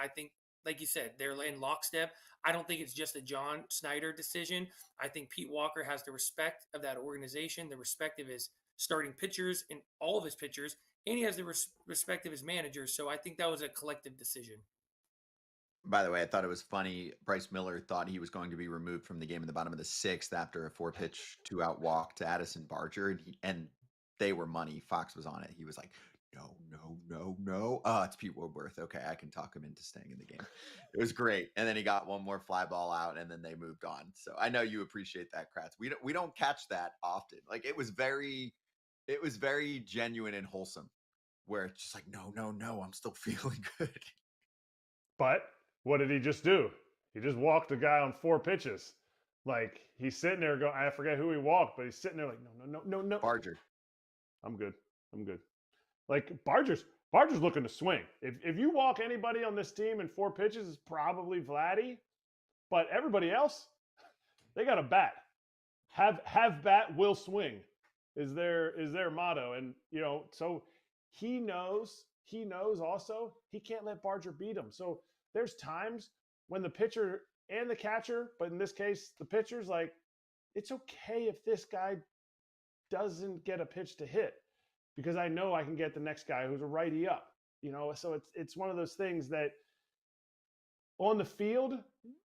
I think, like you said, they're in lockstep. I don't think it's just a John Snyder decision. I think Pete Walker has the respect of that organization, the respect of his starting pitchers and all of his pitchers, and he has the respect of his managers. So I think that was a collective decision. By the way, I thought it was funny. Bryce Miller thought he was going to be removed from the game in the bottom of the sixth after a 4-pitch, 2-out walk to Addison Barger, and they were money. Fox was on it. He was like, "No, no, no, no." It's Pete Woodworth. Okay, I can talk him into staying in the game. It was great. And then he got one more fly ball out, and then they moved on. So I know you appreciate that, Kratz. We don't catch that often. Like it was very genuine and wholesome. Where it's just like, no, no, no, I'm still feeling good. But what did he just do? He just walked the guy on 4 pitches. Like he's sitting there going, I forget who he walked, but he's sitting there like, no, no, no, no, no. Barger. I'm good. Like Barger's looking to swing. If you walk anybody on this team in 4 pitches, it's probably Vladdy. But everybody else, they got a bat. Have bat, will swing is their motto. And so he knows also he can't let Barger beat him. So there's times when the pitcher and the catcher, but in this case, the pitcher's like, it's okay if this guy doesn't get a pitch to hit because I know I can get the next guy who's a righty up. So it's one of those things that on the field,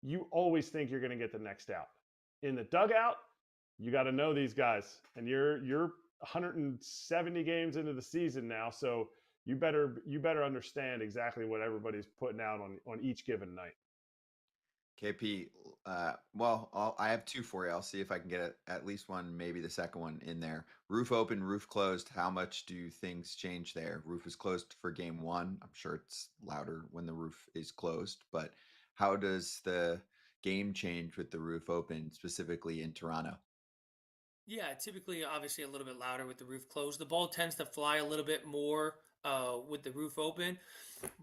you always think you're going to get the next out. In the dugout, you got to know these guys, and you're 170 games into the season now, so you better understand exactly what everybody's putting out on each given night. KP, I have 2 for you. I'll see if I can get at least one, maybe the second one in there. Roof open, roof closed. How much do things change there? Roof is closed for game 1. I'm sure it's louder when the roof is closed, but how does the game change with the roof open, specifically in Toronto? Yeah, typically, obviously, a little bit louder with the roof closed. The ball tends to fly a little bit more with the roof open,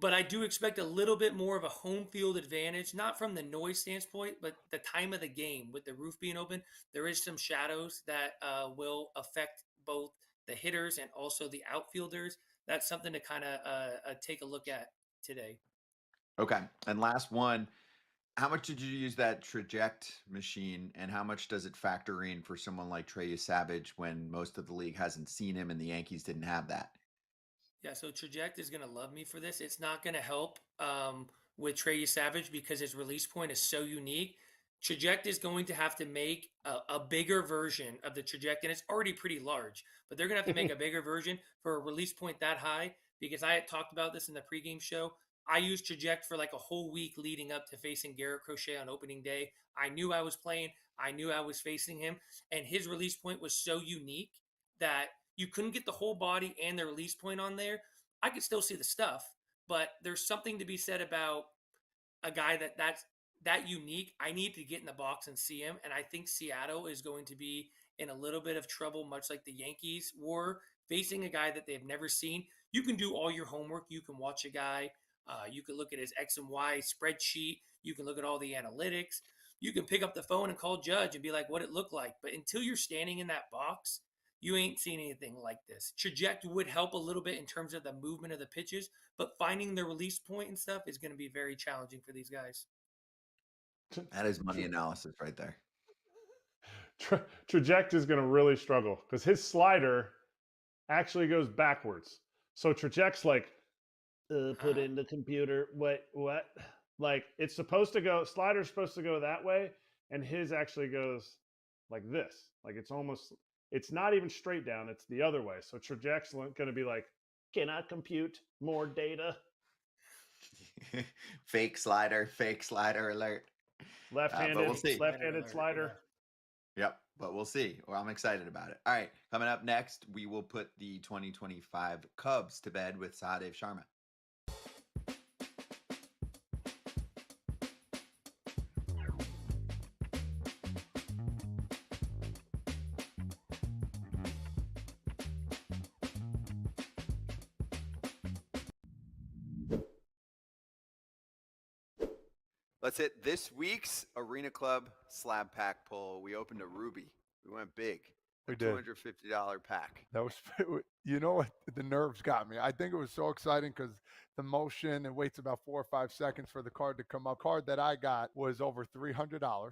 but I do expect a little bit more of a home field advantage, not from the noise standpoint, but the time of the game. With the roof being open, there is some shadows that will affect both the hitters and also the outfielders. That's something to kind of take a look at today. Okay. And last one, how much did you use that traject machine, and how much does it factor in for someone like Trey Yesavage when most of the league hasn't seen him and the Yankees didn't have that? Yeah, so Traject is going to love me for this. It's not going to help with Trey Yesavage because his release point is so unique. Traject is going to have to make a bigger version of the Traject, and it's already pretty large, but they're going to have to make a bigger version for a release point that high because I had talked about this in the pregame show. I used Traject for like a whole week leading up to facing Garrett Crochet on opening day. I knew I was playing. I knew I was facing him, and his release point was so unique that you couldn't get the whole body and the release point on there. I could still see the stuff, but there's something to be said about a guy that's that unique. I need to get in the box and see him, and I think Seattle is going to be in a little bit of trouble, much like the Yankees were, facing a guy that they've never seen. You can do all your homework. You can watch a guy. You can look at his X and Y spreadsheet. You can look at all the analytics. You can pick up the phone and call Judge and be like, what it looked like. But until you're standing in that box, you ain't seen anything like this. Traject would help a little bit in terms of the movement of the pitches, but finding the release point and stuff is going to be very challenging for these guys. That is money analysis right there. Traject is going to really struggle because his slider actually goes backwards. So Traject's like, put in the computer. What? Like it's supposed to go, slider's supposed to go that way, and his actually goes like this. Like it's not even straight down, it's the other way. So Traject's going to be like, can I compute more data? Fake slider alert. Left-handed slider. Yep, but we'll see. Well, I'm excited about it. All right, coming up next, we will put the 2025 Cubs to bed with Sahadev Sharma. Let's hit this week's Arena Club slab pack pull. We opened a Ruby. We went big. We did. $250 pack. That was, you know what? The nerves got me. I think it was so exciting because the motion, it waits about 4 or 5 seconds for the card to come up. Card that I got was over $300,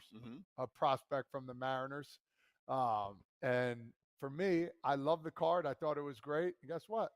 a prospect from the Mariners. And for me, I love the card. I thought it was great. And guess what?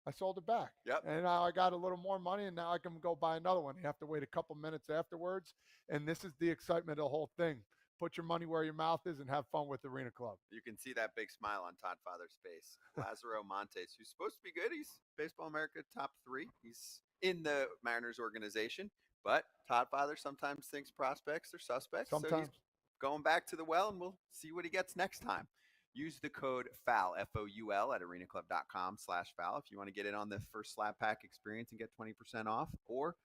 I sold it back. Yep. And now I got a little more money, and now I can go buy another one. You have to wait a couple minutes afterwards. And this is the excitement of the whole thing. Put your money where your mouth is and have fun with Arena Club. You can see that big smile on Todd Father's face. Lazaro Montes, who's supposed to be good. He's Baseball America top 3. He's in the Mariners organization. But Todd Father sometimes thinks prospects are suspects. Sometimes. So he's going back to the well, and we'll see what he gets next time. Use the code FOUL, F-O-U-L, at arenaclub.com/foul if you want to get in on the first slab pack experience and get 20% off or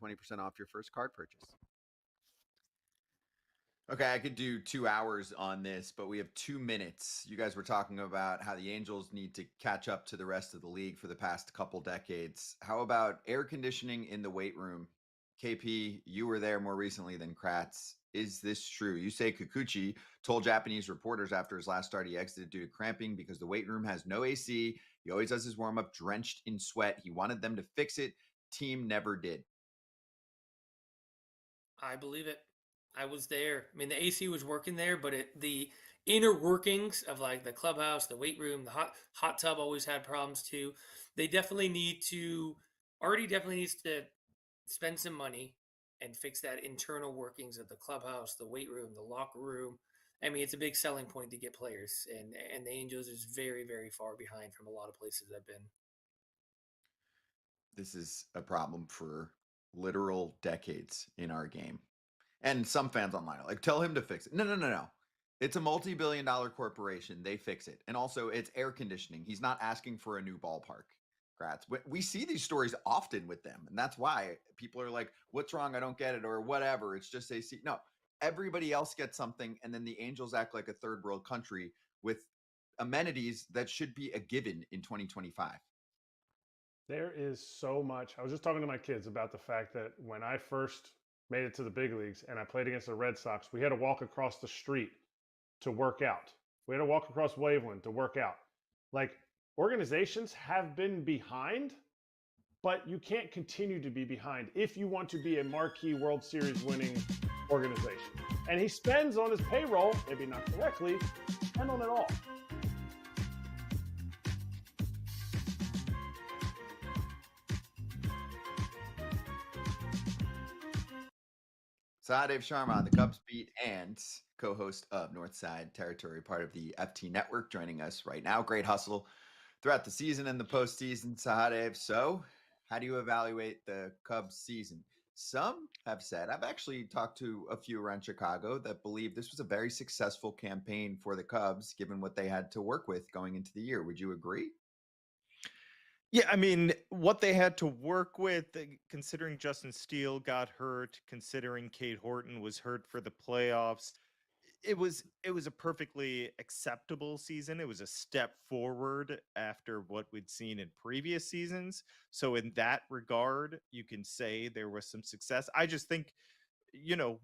20% off your first card purchase. Okay, I could do 2 hours on this, but we have 2 minutes. You guys were talking about how the Angels need to catch up to the rest of the league for the past couple decades. How about air conditioning in the weight room? KP, you were there more recently than Kratz. Is this true? You say Kikuchi told Japanese reporters after his last start he exited due to cramping because the weight room has no AC. He always does his warm-up drenched in sweat. He wanted them to fix it. Team never did. I believe it. I was there. I mean, the AC was working there, but the inner workings of like the clubhouse, the weight room, the hot tub always had problems too. They definitely need to, Artie definitely needs to spend some money and fix that internal workings of the clubhouse, the weight room, the locker room. I mean, it's a big selling point to get players, and the Angels is very, very far behind from a lot of places I've been. This is a problem for literal decades in our game. And some fans online are like, tell him to fix it. No. It's a multi-billion-dollar corporation. They fix it. And also, it's air conditioning. He's not asking for a new ballpark. Kratz. We see these stories often with them. And that's why people are like, what's wrong? I don't get it. Or whatever. It's just AC. No, everybody else gets something. And then the Angels act like a third world country with amenities that should be a given in 2025. There is so much. I was just talking to my kids about the fact that when I first made it to the big leagues and I played against the Red Sox, we had to walk across the street to work out. We had to walk across Waveland to work out. Like, organizations have been behind, but you can't continue to be behind if you want to be a marquee World Series winning organization. And he spends on his payroll, maybe not correctly, spend on it all. Sahadev Sharma, the Cubs beat and co-host of Northside Territory, part of the FT Network, joining us right now. Great hustle throughout the season and the postseason, Sahadev. So, how do you evaluate the Cubs season? Some have said, I've actually talked to a few around Chicago that believe this was a very successful campaign for the Cubs, given what they had to work with going into the year. Would you agree? Yeah, I mean, what they had to work with, considering Justin Steele got hurt, considering Cade Horton was hurt for the playoffs, it was a perfectly acceptable season. It was a step forward after what we'd seen in previous seasons. So in that regard, you can say there was some success. I just think,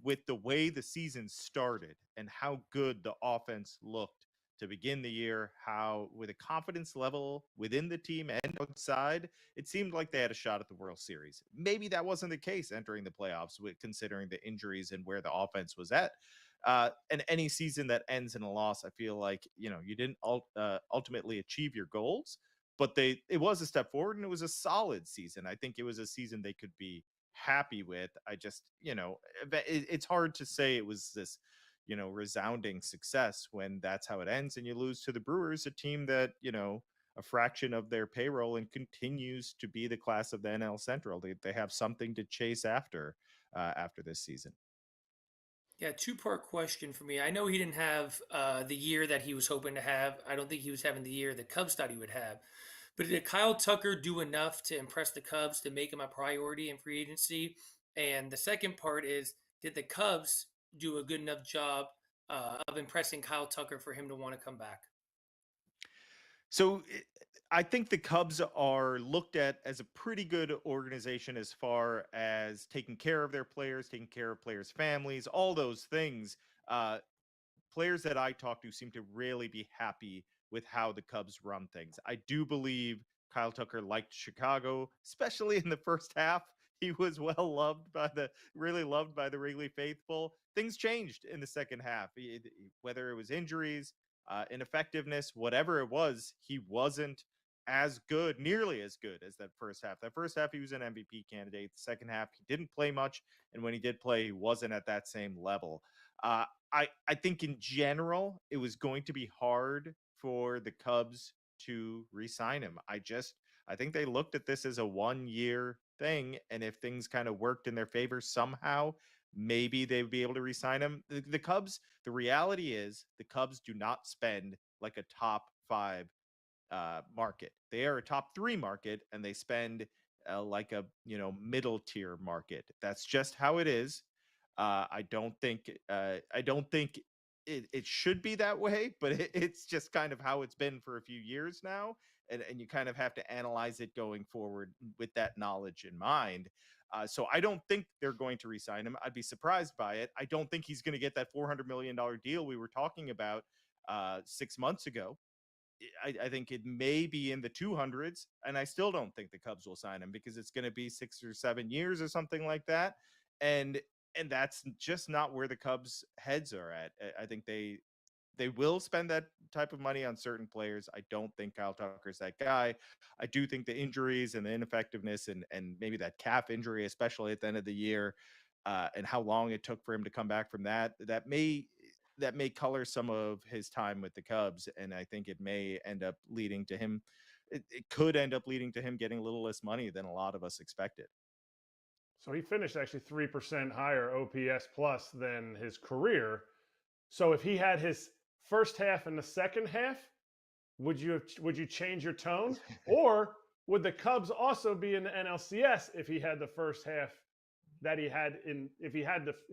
with the way the season started and how good the offense looked to begin the year, how with a confidence level within the team and outside, it seemed like they had a shot at the World Series. Maybe that wasn't the case entering the playoffs, with considering the injuries and where the offense was at. And any season that ends in a loss, I feel like, you didn't ultimately achieve your goals, but it was a step forward and it was a solid season. I think it was a season they could be happy with. I just, it's hard to say it was this, resounding success when that's how it ends and you lose to the Brewers, a team that, a fraction of their payroll and continues to be the class of the NL Central. They have something to chase after this season. Yeah, two-part question for me. I know he didn't have the year that he was hoping to have. I don't think he was having the year the Cubs thought he would have. But did Kyle Tucker do enough to impress the Cubs to make him a priority in free agency? And the second part is, did the Cubs do a good enough job of impressing Kyle Tucker for him to want to come back? So I think the Cubs are looked at as a pretty good organization as far as taking care of their players, taking care of players' families, all those things. players that I talked to seem to really be happy with how the Cubs run things. I do believe Kyle Tucker liked Chicago, especially in the first half. He was really loved by the Wrigley faithful. Things changed in the second half, whether it was injuries, ineffectiveness, whatever it was. He wasn't nearly as good as that first half. That first half, he was an MVP candidate. The second half, he didn't play much, and when he did play, he wasn't at that same level. I think in general, it was going to be hard for the Cubs to re-sign him. I think they looked at this as a 1-year thing, and if things kind of worked in their favor somehow, maybe they'd be able to re-sign him. The Cubs, the reality is the Cubs do not spend like a top 5 market. They are a top 3 market, and they spend like a middle tier market. That's just how it is. I don't think it should be that way, but it's just kind of how it's been for a few years now, and you kind of have to analyze it going forward with that knowledge in mind. So I don't think they're going to re-sign him. I'd be surprised by it. I don't think he's going to get that $400 million deal we were talking about 6 months ago. I think it may be in the 200s, and I still don't think the Cubs will sign him because it's going to be 6 or 7 years or something like that. And that's just not where the Cubs' heads are at. I think they will spend that type of money on certain players. I don't think Kyle Tucker's that guy. I do think the injuries and the ineffectiveness and maybe that calf injury, especially at the end of the year, and how long it took for him to come back from that may color some of his time with the Cubs. And I think it may end up leading to him. It could end up leading to him getting a little less money than a lot of us expected. So he finished actually 3% higher OPS plus than his career. So if he had his first half and the second half, would you change your tone? Or would the Cubs also be in the NLCS if he had the first half that he had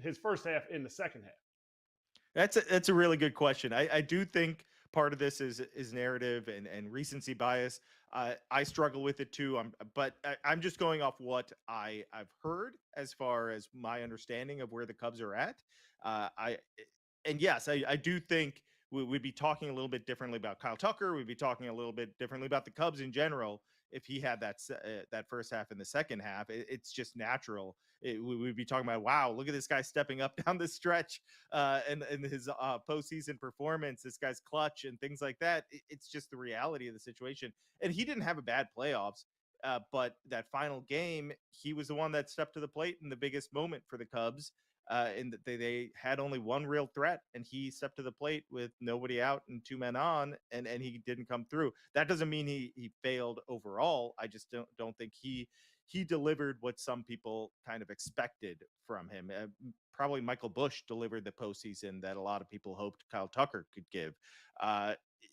his first half in the second half? That's a really good question. I do think part of this is narrative and recency bias. I struggle with it too. But I'm just going off what I've heard as far as my understanding of where the Cubs are at. Yes, I do think we'd be talking a little bit differently about Kyle Tucker. We'd be talking a little bit differently about the Cubs in general if he had that first half and the second half. It's just natural. We'd be talking about, wow, look at this guy stepping up down the stretch and his postseason performance. This guy's clutch and things like that. It's just the reality of the situation. And he didn't have a bad playoffs, but that final game, he was the one that stepped to the plate in the biggest moment for the Cubs. And they had only one real threat, and he stepped to the plate with nobody out and 2 men on, and he didn't come through. That doesn't mean he failed overall. I just don't think he delivered what some people kind of expected from him. Probably Michael Busch delivered the postseason that a lot of people hoped Kyle Tucker could give.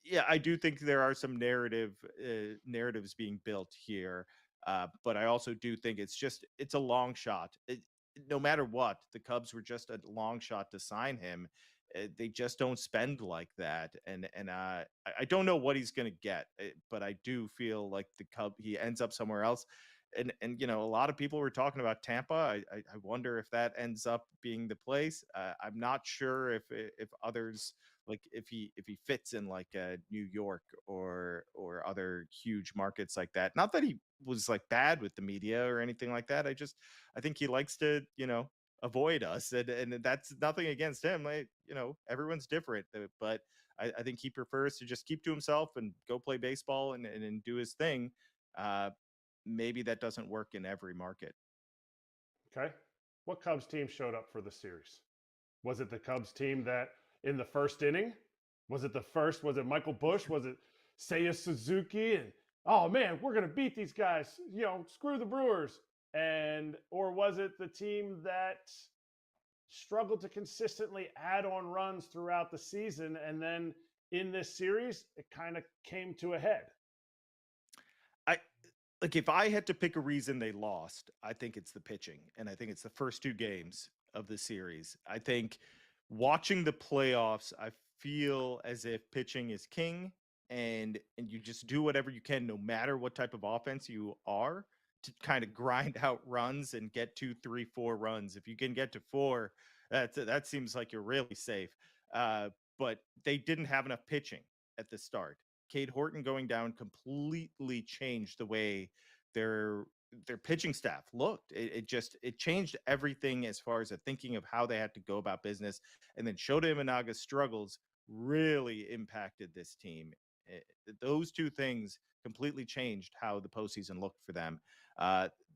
Yeah, I do think there are some narratives being built here, but I also do think it's a long shot. No matter what, the Cubs were just a long shot to sign him. They just don't spend like that. And I don't know what he's going to get, but I do feel like he ends up somewhere else. And a lot of people were talking about Tampa. I wonder if that ends up being the place. I'm not sure if others, like if he fits in like New York or other huge markets like that. Not that he was like bad with the media or anything like that. I think he likes to avoid us, and that's nothing against him. Like, everyone's different, but I think he prefers to just keep to himself and go play baseball and do his thing. Maybe that doesn't work in every market. Okay. What Cubs team showed up for the series? Was it the Cubs team that in the first inning? Was it Michael Busch? Was it Seiya Suzuki? And, oh man, we're going to beat these guys. Screw the Brewers. Or was it the team that struggled to consistently add on runs throughout the season, and then in this series, it kind of came to a head? If I had to pick a reason they lost, I think it's the pitching. And I think it's the first 2 games of the series. I think watching the playoffs, I feel as if pitching is king, and you just do whatever you can, no matter what type of offense you are, to kind of grind out runs and get 2, 3, 4 runs. If you can get to 4, that seems like you're really safe. but they didn't have enough pitching at the start. Cade Horton going down completely changed the way their pitching staff looked. It changed everything as far as the thinking of how they had to go about business. And then Shota Imanaga's struggles really impacted this team. Those two things completely changed how the postseason looked for them.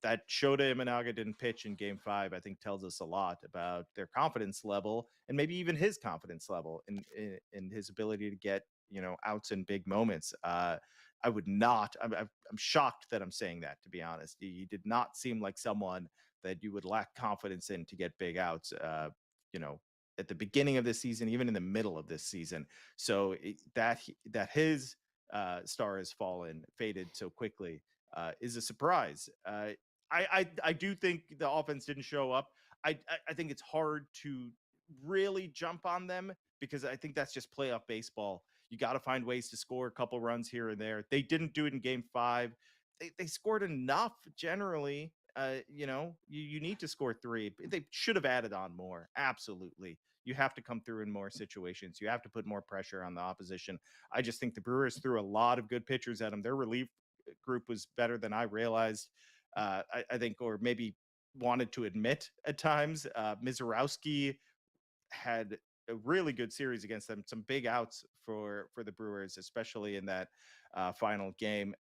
That Shota Imanaga didn't pitch in Game 5, I think, tells us a lot about their confidence level and maybe even his confidence level in his ability to get outs in big moments. I would not. I'm shocked that I'm saying that, to be honest. He did not seem like someone that you would lack confidence in to get big outs. At the beginning of this season, even in the middle of this season. So that his star has faded so quickly is a surprise. I do think the offense didn't show up. I think it's hard to really jump on them because I think that's just playoff baseball. You got to find ways to score a couple runs here and there. They didn't do it in Game 5. They scored enough generally. You need to score 3. They should have added on more. Absolutely. You have to come through in more situations. You have to put more pressure on the opposition. I just think the Brewers threw a lot of good pitchers at them. Their relief group was better than I realized. I think, or maybe wanted to admit at times. Mizorowski had a really good series against them. Some big outs for the Brewers, especially in that final game.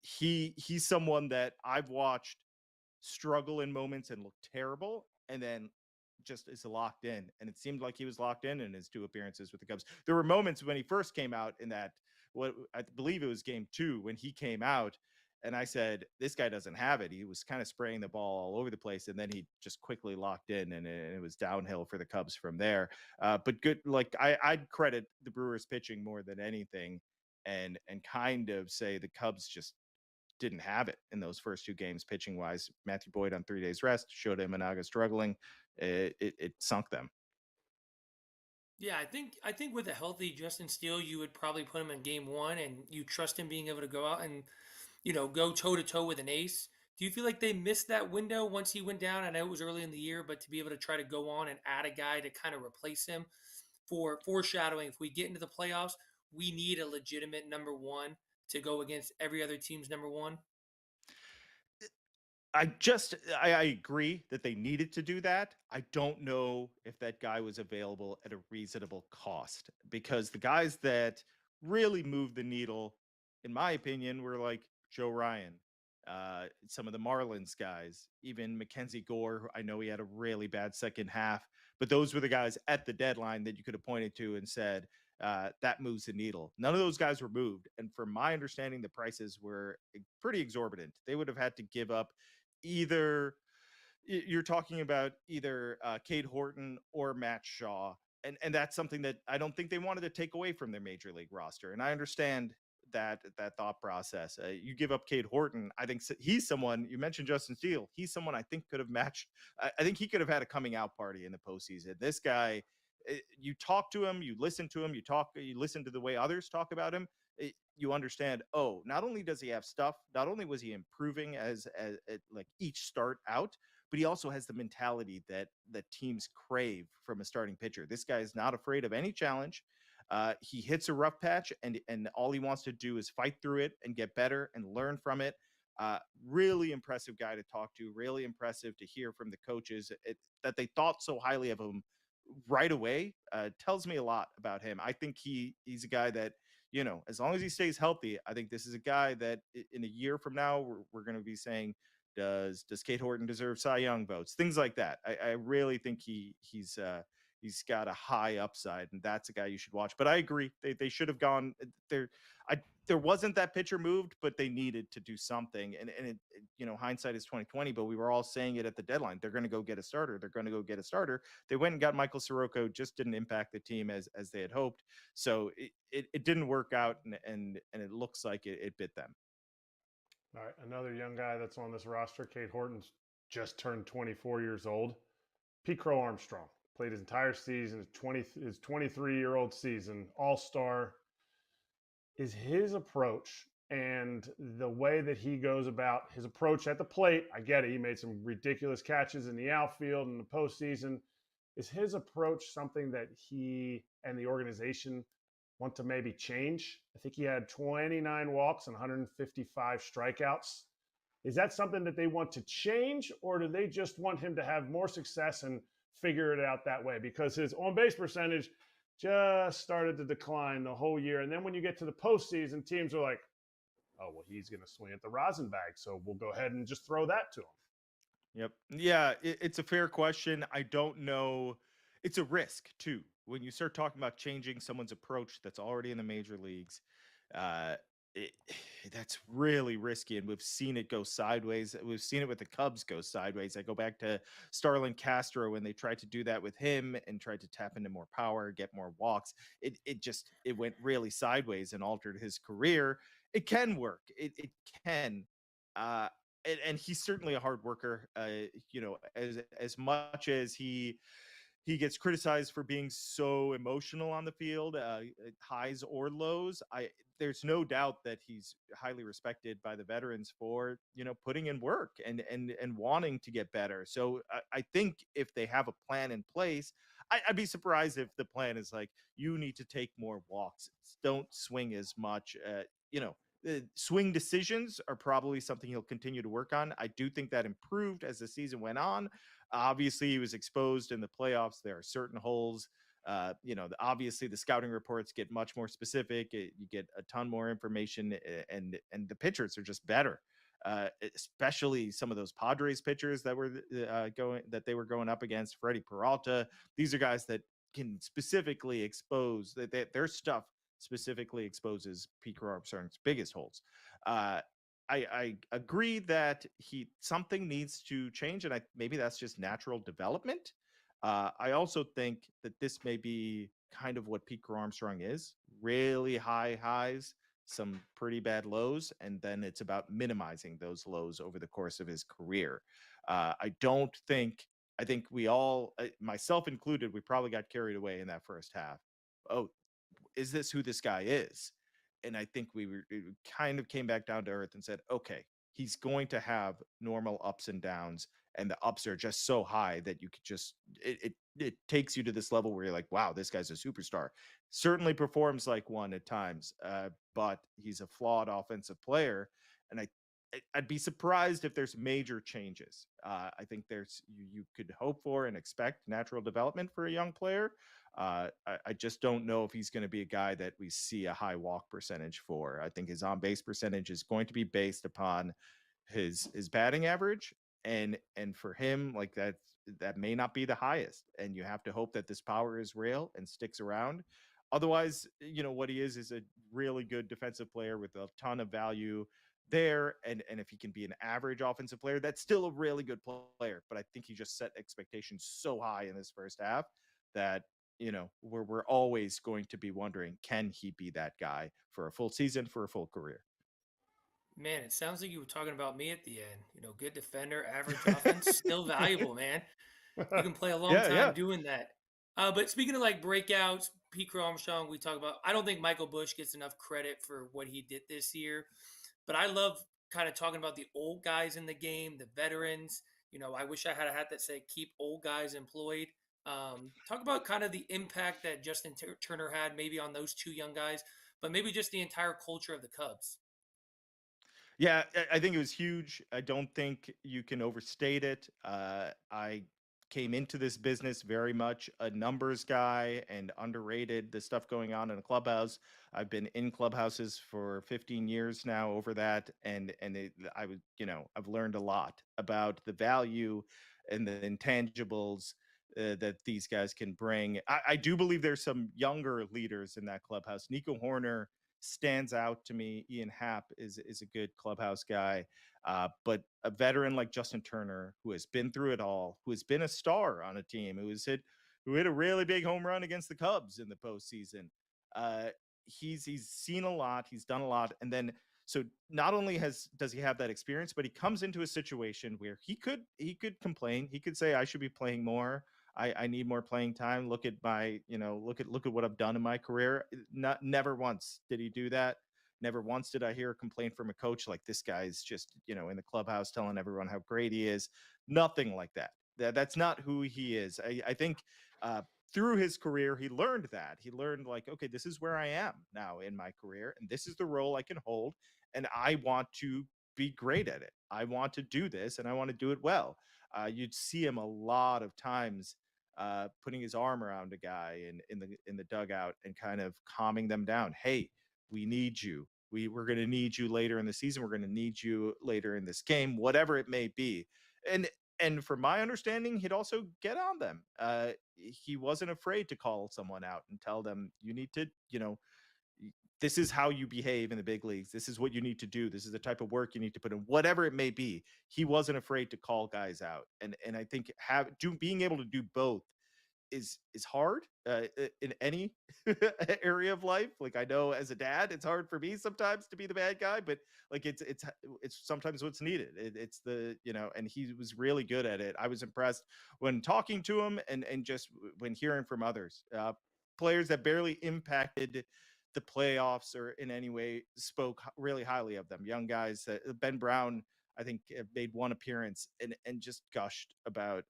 He's someone that I've watched struggle in moments and look terrible, and then just is locked in. And it seemed like he was locked in his 2 appearances with the Cubs. There were moments when he first came out in that, what I believe it was Game 2, when he came out, and I said, this guy doesn't have it. He was kind of spraying the ball all over the place, and then he just quickly locked in, and it was downhill for the Cubs from there. But good, like I'd credit the Brewers pitching more than anything, and kind of say the Cubs just didn't have it in those first 2 games pitching wise. Matthew Boyd on 3 days rest, Shota Imanaga struggling. It sunk them. Yeah, I think with a healthy Justin Steele, you would probably put him in Game 1, and you trust him being able to go out and go toe to toe with an ace. Do you feel like they missed that window once he went down? I know it was early in the year, but to be able to try to go on and add a guy to kind of replace him for foreshadowing, if we get into the playoffs, we need a legitimate number 1 to go against every other team's number 1. I agree that they needed to do that. I don't know if that guy was available at a reasonable cost, because the guys that really moved the needle, in my opinion, were like Joe Ryan, some of the Marlins guys, even Mackenzie Gore, who I know he had a really bad second half, but those were the guys at the deadline that you could have pointed to and said, that moves the needle. None of those guys were moved. And from my understanding, the prices were pretty exorbitant. They would have had to give up either, you're talking about either Cade Horton or Matt Shaw. And that's something that I don't think they wanted to take away from their major league roster. And I understand that thought process. You give up Cade Horton. I think he's someone, you mentioned Justin Steele. He's someone I think could have matched. I think he could have had a coming out party in the postseason. This guy, you talk to him, you listen to him, you listen to the way others talk about him. You understand, not only does he have stuff, not only was he improving as like each start out, but he also has the mentality that teams crave from a starting pitcher. This guy is not afraid of any challenge. He hits a rough patch, and all he wants to do is fight through it and get better and learn from it. Really impressive guy to talk to. Really impressive to hear from the coaches that they thought so highly of him right away. Tells me a lot about him. I think he's a guy that, as long as he stays healthy, I think this is a guy that in a year from now, we're going to be saying, does Cade Horton deserve Cy Young votes? Things like that. I really think he's got a high upside, and that's a guy you should watch. But I agree, they should have gone there. There wasn't that pitcher moved, but they needed to do something. And it, hindsight is 2020, but we were all saying it at the deadline. They're going to go get a starter. They're going to go get a starter. They went and got Michael Soroka, just didn't impact the team as they had hoped. So it didn't work out, and it looks like it bit them. All right, another young guy that's on this roster, Cade Horton's just turned 24 years old. Pete Crow Armstrong played his entire season, his 23-year-old season, all-star. Is his approach and the way that he goes about his approach at the plate, I get it. He made some ridiculous catches in the outfield in the postseason. Is his approach something that he and the organization want to maybe change? I think he had 29 walks and 155 strikeouts. Is that something that they want to change, or do they just want him to have more success and figure it out that way? Because his on-base percentage just started to decline the whole year. And then when you get to the postseason, teams are like, oh, well, he's going to swing at the rosin bag, so we'll go ahead and just throw that to him. Yep. Yeah, it's a fair question. I don't know. It's a risk, too. When you start talking about changing someone's approach that's already in the major leagues, uh, that's really risky. And we've seen it go sideways. We've seen it with the Cubs go sideways. I go back to Starlin Castro when they tried to do that with him and tried to tap into more power, get more walks. It went really sideways and altered his career. It can work. It can. And he's certainly a hard worker. As much as he gets criticized for being so emotional on the field, highs or lows, there's no doubt that he's highly respected by the veterans for putting in work and wanting to get better. So I think if they have a plan in place, I'd be surprised if the plan is like, you need to take more walks, don't swing as much. Swing decisions are probably something he'll continue to work on. I do think that improved as the season went on. Obviously, he was exposed in the playoffs. There are certain holes. Obviously, the scouting reports get much more specific. You get a ton more information, and the pitchers are just better. Especially some of those Padres pitchers that were they were going up against. Freddie Peralta. These are guys that can specifically expose their stuff. Specifically exposes Pete Armstrong's biggest holes. I agree that something needs to change, and maybe that's just natural development. I also think that this may be kind of what Pete Armstrong is: really high highs, some pretty bad lows, and then it's about minimizing those lows over the course of his career. I think we all, myself included, we probably got carried away in that first half. Oh, is this who this guy is? And I think we kind of came back down to earth and said, okay, he's going to have normal ups and downs, and the ups are just so high that you could just it takes you to this level where you're like, wow, this guy's a superstar. Certainly performs like one at times, but he's a flawed offensive player, and I'd be surprised if there's major changes. I think you could hope for and expect natural development for a young player. I just don't know if he's going to be a guy that we see a high walk percentage for. I think his on base percentage is going to be based upon his batting average, and for him, like that may not be the highest, and you have to hope that this power is real and sticks around. Otherwise, what he is a really good defensive player with a ton of value there, and if he can be an average offensive player, that's still a really good player. But I think he just set expectations so high in this first half that we're always going to be wondering, can he be that guy for a full season, for a full career? Man, it sounds like you were talking about me at the end. Good defender, average offense, still valuable, man. You can play a long time doing that. But speaking of like breakouts, Pete Armstrong, we talk about. I don't think Michael Busch gets enough credit for what he did this year, but I love kind of talking about the old guys in the game, the veterans. I wish I had a hat that said "Keep old guys employed." Talk about kind of the impact that Justin Turner had, maybe on those two young guys, but maybe just the entire culture of the Cubs. Yeah, I think it was huge. I don't think you can overstate it. I came into this business very much a numbers guy and underrated the stuff going on in a clubhouse. I've been in clubhouses for 15 years now over that. I've learned a lot about the value and the intangibles that these guys can bring. I do believe there's some younger leaders in that clubhouse. Nico Horner stands out to me. Ian Happ is a good clubhouse guy. But a veteran like Justin Turner, who has been through it all, who has been a star on a team, who hit a really big home run against the Cubs in the postseason. He's seen a lot, he's done a lot, and then so not only does he have that experience, but he comes into a situation where he could complain. He could say, I should be playing more. I need more playing time. Look at my, look at what I've done in my career. Never once did he do that. Never once did I hear a complaint from a coach like, this guy's just, in the clubhouse telling everyone how great he is. Nothing like that. That's not who he is. I think through his career, he learned that. He learned like, okay, this is where I am now in my career, and this is the role I can hold, and I want to be great at it. I want to do this, and I want to do it well. You'd see him a lot of times putting his arm around a guy in the dugout and kind of calming them down. Hey, we need you. We're going to need you later in the season. We're going to need you later in this game, whatever it may be. And from my understanding, he'd also get on them. He wasn't afraid to call someone out and tell them, you need to, this is how you behave in the big leagues. This is what you need to do. This is the type of work you need to put in, whatever it may be. He wasn't afraid to call guys out. And I think being able to do both is hard in any area of life. Like, I know as a dad, it's hard for me sometimes to be the bad guy, but like it's sometimes what's needed. It's the, and he was really good at it. I was impressed when talking to him and just when hearing from others, players that barely impacted the playoffs or in any way spoke really highly of them. Young guys, Ben Braun, I think made one appearance and just gushed about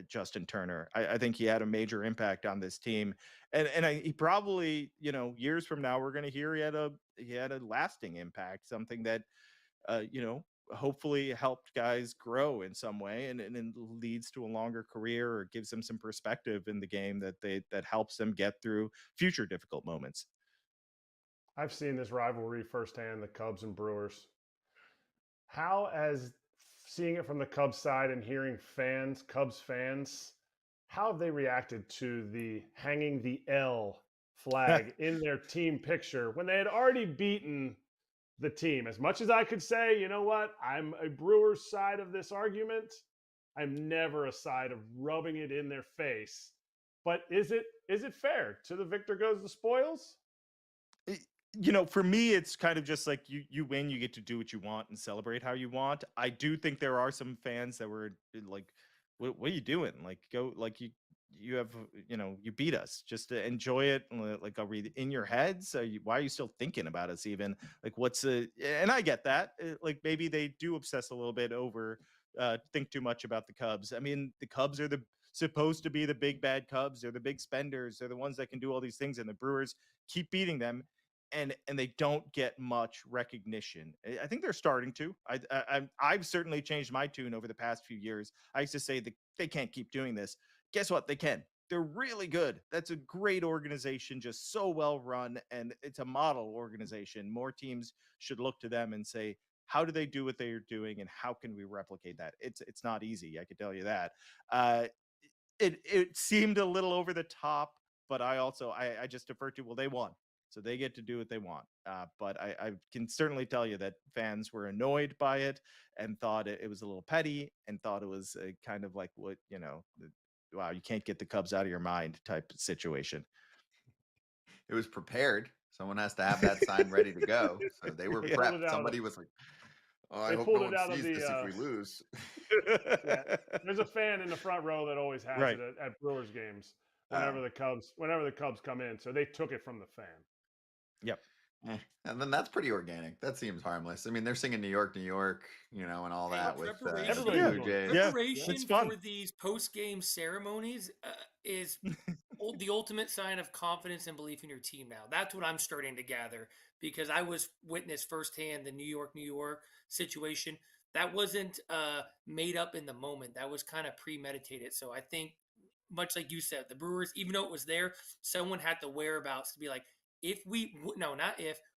Justin Turner. I think he had a major impact on this team, and he probably, years from now, we're going to hear he had a lasting impact, something that hopefully helped guys grow in some way and leads to a longer career or gives them some perspective in the game that helps them get through future difficult moments. I've seen this rivalry firsthand, the Cubs and Brewers. How, as seeing it from the Cubs side and hearing Cubs fans, how have they reacted to the hanging the L flag in their team picture when they had already beaten the team? As much as I could say, you know what, I'm a Brewers side of this argument, I'm never a side of rubbing it in their face. But is it fair? To the victor goes the spoils? For me, it's kind of just like you win, you get to do what you want and celebrate how you want. I do think there are some fans that were like, what are you doing? Like, go, like you have, you beat us, just to enjoy it. Like, are we in your heads? Why are you still thinking about us even? Like, and I get that. Like, maybe they do obsess a little bit over, think too much about the Cubs. I mean, the Cubs are supposed to be the big bad Cubs. They're the big spenders. They're the ones that can do all these things. And the Brewers keep beating them. And they don't get much recognition. I think they're starting to. I've certainly changed my tune over the past few years. I used to say that they can't keep doing this. Guess what? They can. They're really good. That's a great organization, just so well run, and it's a model organization. More teams should look to them and say, how do they do what they're doing, and how can we replicate that? It's not easy. I can tell you that. It seemed a little over the top, but I just defer to, well, they won. So they get to do what they want. But I can certainly tell you that fans were annoyed by it and thought it was a little petty and thought it was a kind of like, what, wow, you can't get the Cubs out of your mind type situation. It was prepared. Someone has to have that sign ready to go. So they were prepped. Somebody was like, oh, I hope no one sees this if we lose. Yeah. There's a fan in the front row that always has it at Brewers games whenever the Cubs come in. So they took it from the fan. Yep. And then that's pretty organic. That seems harmless. I mean, they're singing New York, and all that with preparation it's fun. For these post-game ceremonies is the ultimate sign of confidence and belief in your team now. That's what I'm starting to gather, because I was witness firsthand the New York situation. That wasn't made up in the moment. That was kind of premeditated. So I think, much like you said, the Brewers, even though it was there, someone had the whereabouts to be like,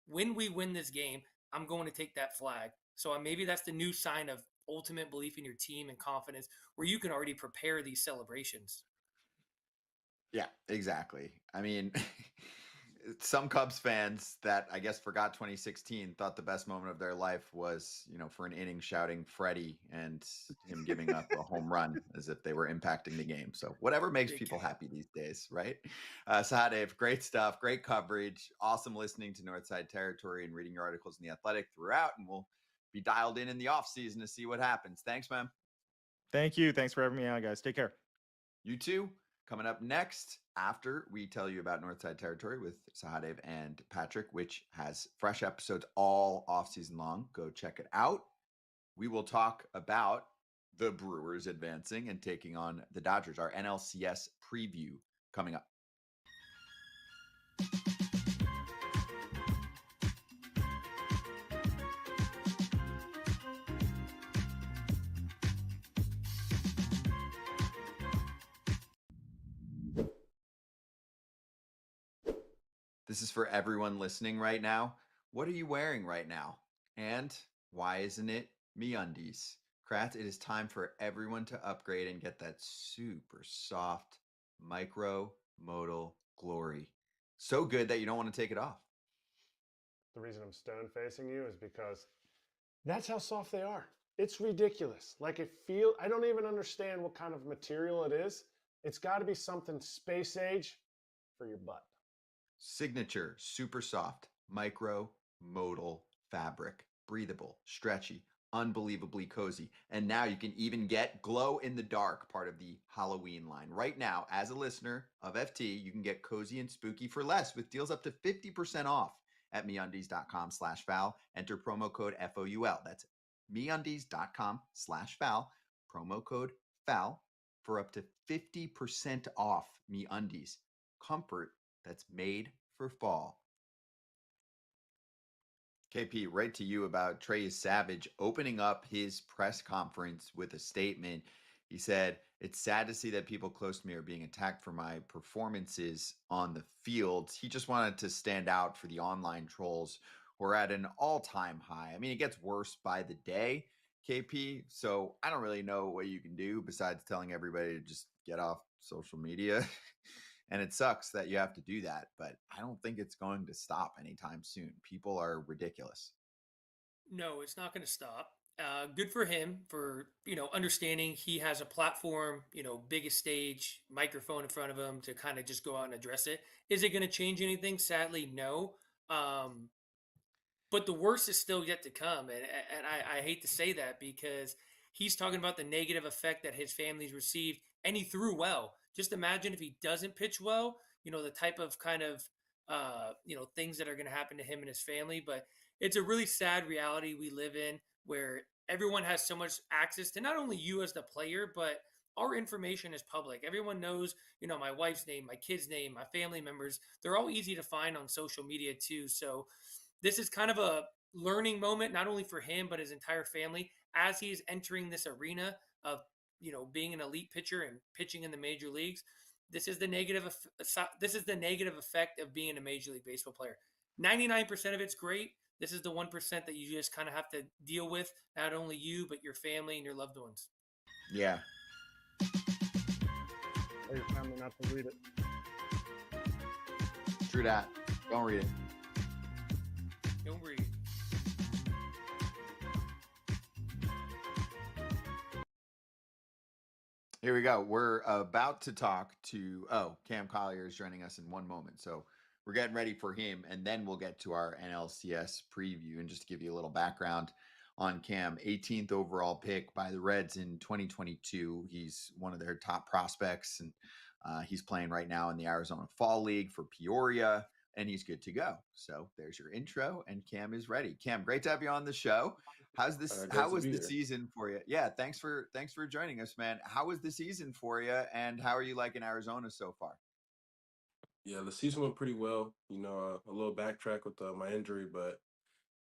when we win this game, I'm going to take that flag. So maybe that's the new sign of ultimate belief in your team and confidence, where you can already prepare these celebrations. Yeah, exactly. I mean, some Cubs fans that I guess forgot 2016 thought the best moment of their life was, for an inning shouting Freddie and him giving up a home run as if they were impacting the game. So whatever makes people happy these days, right? Sahadev, great stuff, great coverage. Awesome listening to Northside Territory and reading your articles in The Athletic throughout. And we'll be dialed in the offseason to see what happens. Thanks, man. Thank you. Thanks for having me on, guys. Take care. You too. Coming up next, after we tell you about Northside Territory with Sahadev and Patrick, which has fresh episodes all off season long, go check it out. We will talk about the Brewers advancing and taking on the Dodgers. Our NLCS preview coming up. This is for everyone listening right now. What are you wearing right now? And why isn't it MeUndies? Kratz, it is time for everyone to upgrade and get that super soft micro modal glory. So good that you don't want to take it off. The reason I'm stone facing you is because that's how soft they are. It's ridiculous. Like I don't even understand what kind of material it is. It's got to be something space age for your butt. Signature super soft micro modal fabric, breathable, stretchy, unbelievably cozy. And now you can even get glow in the dark, part of the Halloween line. Right now, as a listener of FT, you can get cozy and spooky for less with deals up to 50% off at MeUndies.com/foul. Enter promo code FOUL. That's MeUndies.com/foul. Promo code FOUL for up to 50% off MeUndies. Comfort that's made for fall. KP, right to you about Trey Yesavage opening up his press conference with a statement. He said, "It's sad to see that people close to me are being attacked for my performances on the field." He just wanted to stand out for the online trolls who are at an all-time high. I mean, it gets worse by the day, KP, so I don't really know what you can do besides telling everybody to just get off social media. And it sucks that you have to do that, but I don't think it's going to stop anytime soon. People are ridiculous. No, it's not going to stop. Good for him for, understanding he has a platform, biggest stage, microphone in front of him to kind of just go out and address it. Is it going to change anything? Sadly, no. But the worst is still yet to come. And I hate to say that because he's talking about the negative effect that his family's received, and he threw well. Just imagine if he doesn't pitch well, the type of kind of, things that are going to happen to him and his family. But it's a really sad reality we live in where everyone has so much access to not only you as the player, but our information is public. Everyone knows, my wife's name, my kid's name, my family members. They're all easy to find on social media too. So this is kind of a learning moment, not only for him, but his entire family as he's entering this arena of, being an elite pitcher and pitching in the major leagues. This is the negative effect of being a Major League Baseball player. 99% of it's great. This is the 1% that you just kind of have to deal with, not only you, but your family and your loved ones. Yeah. Tell your family not to read it. True that. Don't read it. Don't read it. Here we go. We're about to talk to, Cam Collier is joining us in one moment. So we're getting ready for him, and then we'll get to our NLCS preview. And just to give you a little background on Cam, 18th overall pick by the Reds in 2022. He's one of their top prospects, and he's playing right now in the Arizona Fall League for Peoria, and he's good to go. So there's your intro, and Cam is ready. Cam, great to have you on the show. How's this? How was the season for you? Yeah, thanks for joining us, man. How was the season for you, and how are you liking Arizona so far? Yeah, the season went pretty well. A little backtrack with my injury, but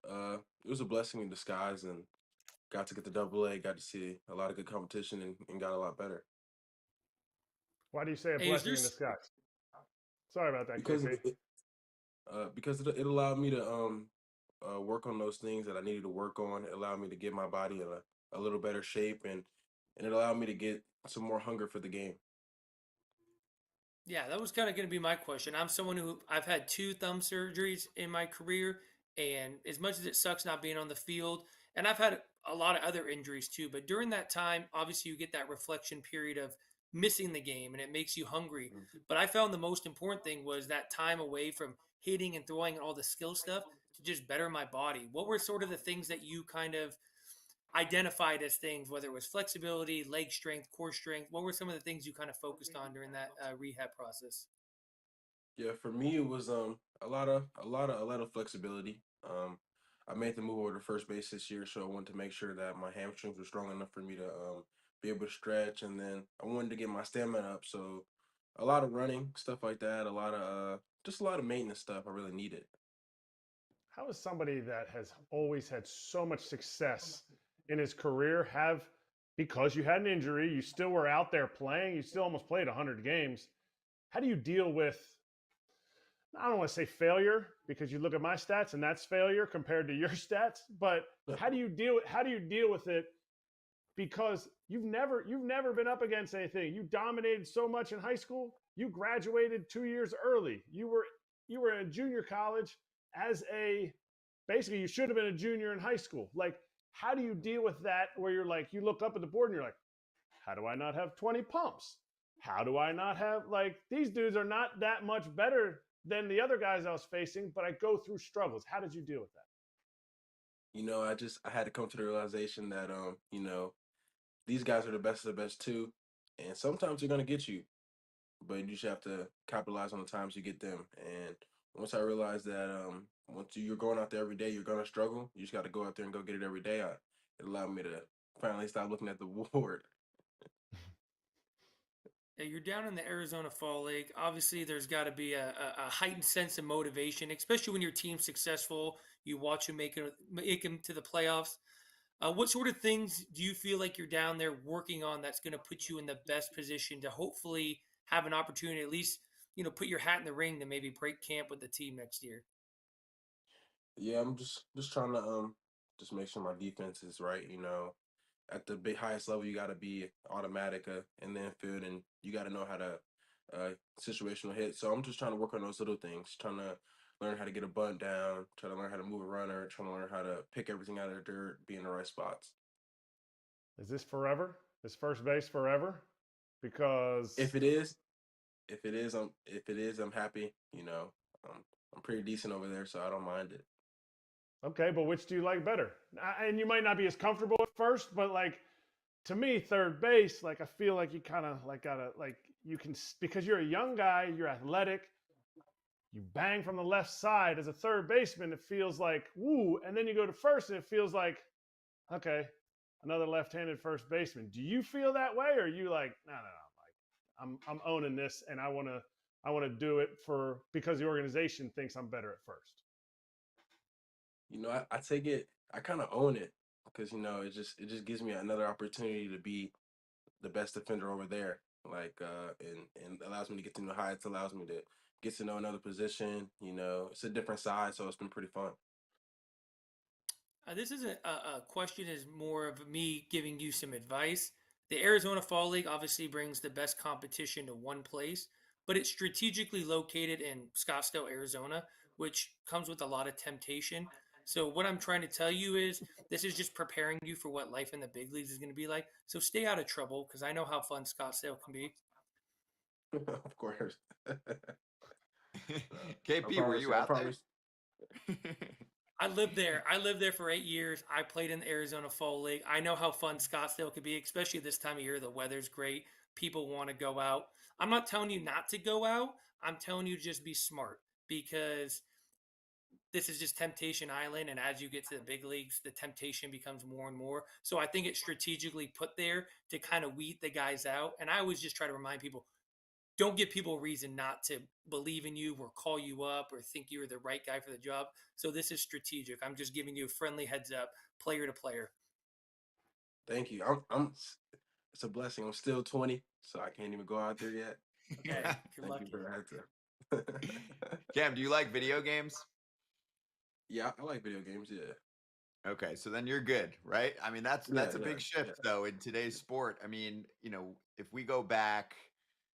it was a blessing in disguise, and got to get the double-A, got to see a lot of good competition, and got a lot better. Why do you say a blessing in disguise? Sorry about that, because it allowed me to work on those things that I needed to work on. It allowed me to get my body in a little better shape, and it allowed me to get some more hunger for the game. Yeah, that was kind of going to be my question. I'm someone who I've had 2 thumb surgeries in my career, and as much as it sucks not being on the field, and I've had a lot of other injuries too, but during that time, obviously you get that reflection period of missing the game, and it makes you hungry. But I found the most important thing was that time away from hitting and throwing and all the skill stuff to just better my body. What were sort of the things that you kind of identified as things, whether it was flexibility, leg strength, core strength? What were some of the things you kind of focused on during that rehab process? Yeah, for me it was a lot of flexibility. I made the move over to first base this year, so I wanted to make sure that my hamstrings were strong enough for me to be able to stretch, and then I wanted to get my stamina up. So a lot of running, stuff like that, a lot of just a lot of maintenance stuff I really needed. How is somebody that has always had so much success in his career have, because you had an injury, you still were out there playing, you still almost played 100 games. How do you deal with, I don't want to say failure, because you look at my stats and that's failure compared to your stats, but how do you deal with it? Because you've never been up against anything. You dominated so much in high school. You graduated 2 years early. You were in junior college basically you should have been a junior in high school. Like, how do you deal with that where you're like, you look up at the board and you're like, how do I not have 20 pumps? How do I not have, like, these dudes are not that much better than the other guys I was facing, but I go through struggles. How did you deal with that? You know, I had to come to the realization that you know, these guys are the best of the best too, and sometimes they're gonna get you, but you just have to capitalize on the times you get them. And once I realized that once you're going out there every day, you're gonna struggle. You just got to go out there and go get it every day. It allowed me to finally stop looking at the board. Yeah, you're down in the Arizona Fall League. Obviously, there's got to be a heightened sense of motivation, especially when your team's successful. You watch them make them to the playoffs. What sort of things do you feel like you're down there working on that's going to put you in the best position to hopefully have an opportunity, at least, put your hat in the ring to maybe break camp with the team next year? Yeah, I'm just trying to just make sure my defense is right. You know, at the highest level, you got to be automatic in the infield, and you got to know how to situational hit. So I'm just trying to work on those little things, trying to learn how to get a bunt down, trying to learn how to move a runner, trying to learn how to pick everything out of the dirt, be in the right spots. Is this forever? Is first base forever? Because If it is, I'm happy. You know, I'm pretty decent over there, so I don't mind it. okay, but which do you like better? And you might not be as comfortable at first, but like, to me, third base, like, I feel like you kind of like gotta, like, you can, because you're a young guy, you're athletic, you bang from the left side as a third baseman, it feels like woo, and then you go to first and it feels like, okay, another left-handed first baseman. Do you feel that way, or are you like, no, like, I'm owning this and I want to do it because the organization thinks I'm better at first? You know, I take it. I kind of own it because you know it just gives me another opportunity to be the best defender over there. Like and allows me to get to know heights, allows me to get to know another position. You know, it's a different side, so it's been pretty fun. This isn't a question, is more of me giving you some advice. The Arizona Fall League obviously brings the best competition to one place, but it's strategically located in Scottsdale, Arizona, which comes with a lot of temptation. So what I'm trying to tell you is this is just preparing you for what life in the big leagues is going to be like. So stay out of trouble, because I know how fun Scottsdale can be. Of course. KP, were you out there? I lived there. I lived there for 8 years. I played in the Arizona Fall League. I know how fun Scottsdale could be, especially this time of year. The weather's great. People want to go out. I'm not telling you not to go out. I'm telling you just be smart, because this is just temptation island. And as you get to the big leagues, the temptation becomes more and more. So I think it's strategically put there to kind of weed the guys out. And I always just try to remind people, don't give people a reason not to believe in you or call you up or think you're the right guy for the job. So this is strategic. I'm just giving you a friendly heads up, player to player. Thank you. I'm. It's a blessing. I'm still 20, so I can't even go out there yet. Hey, you're Thank lucky. you for the heads up. Cam, do you like video games? Yeah, I like video games. Yeah. Okay, so then you're good, right? I mean, that's a big shift though in today's sport. I mean, if we go back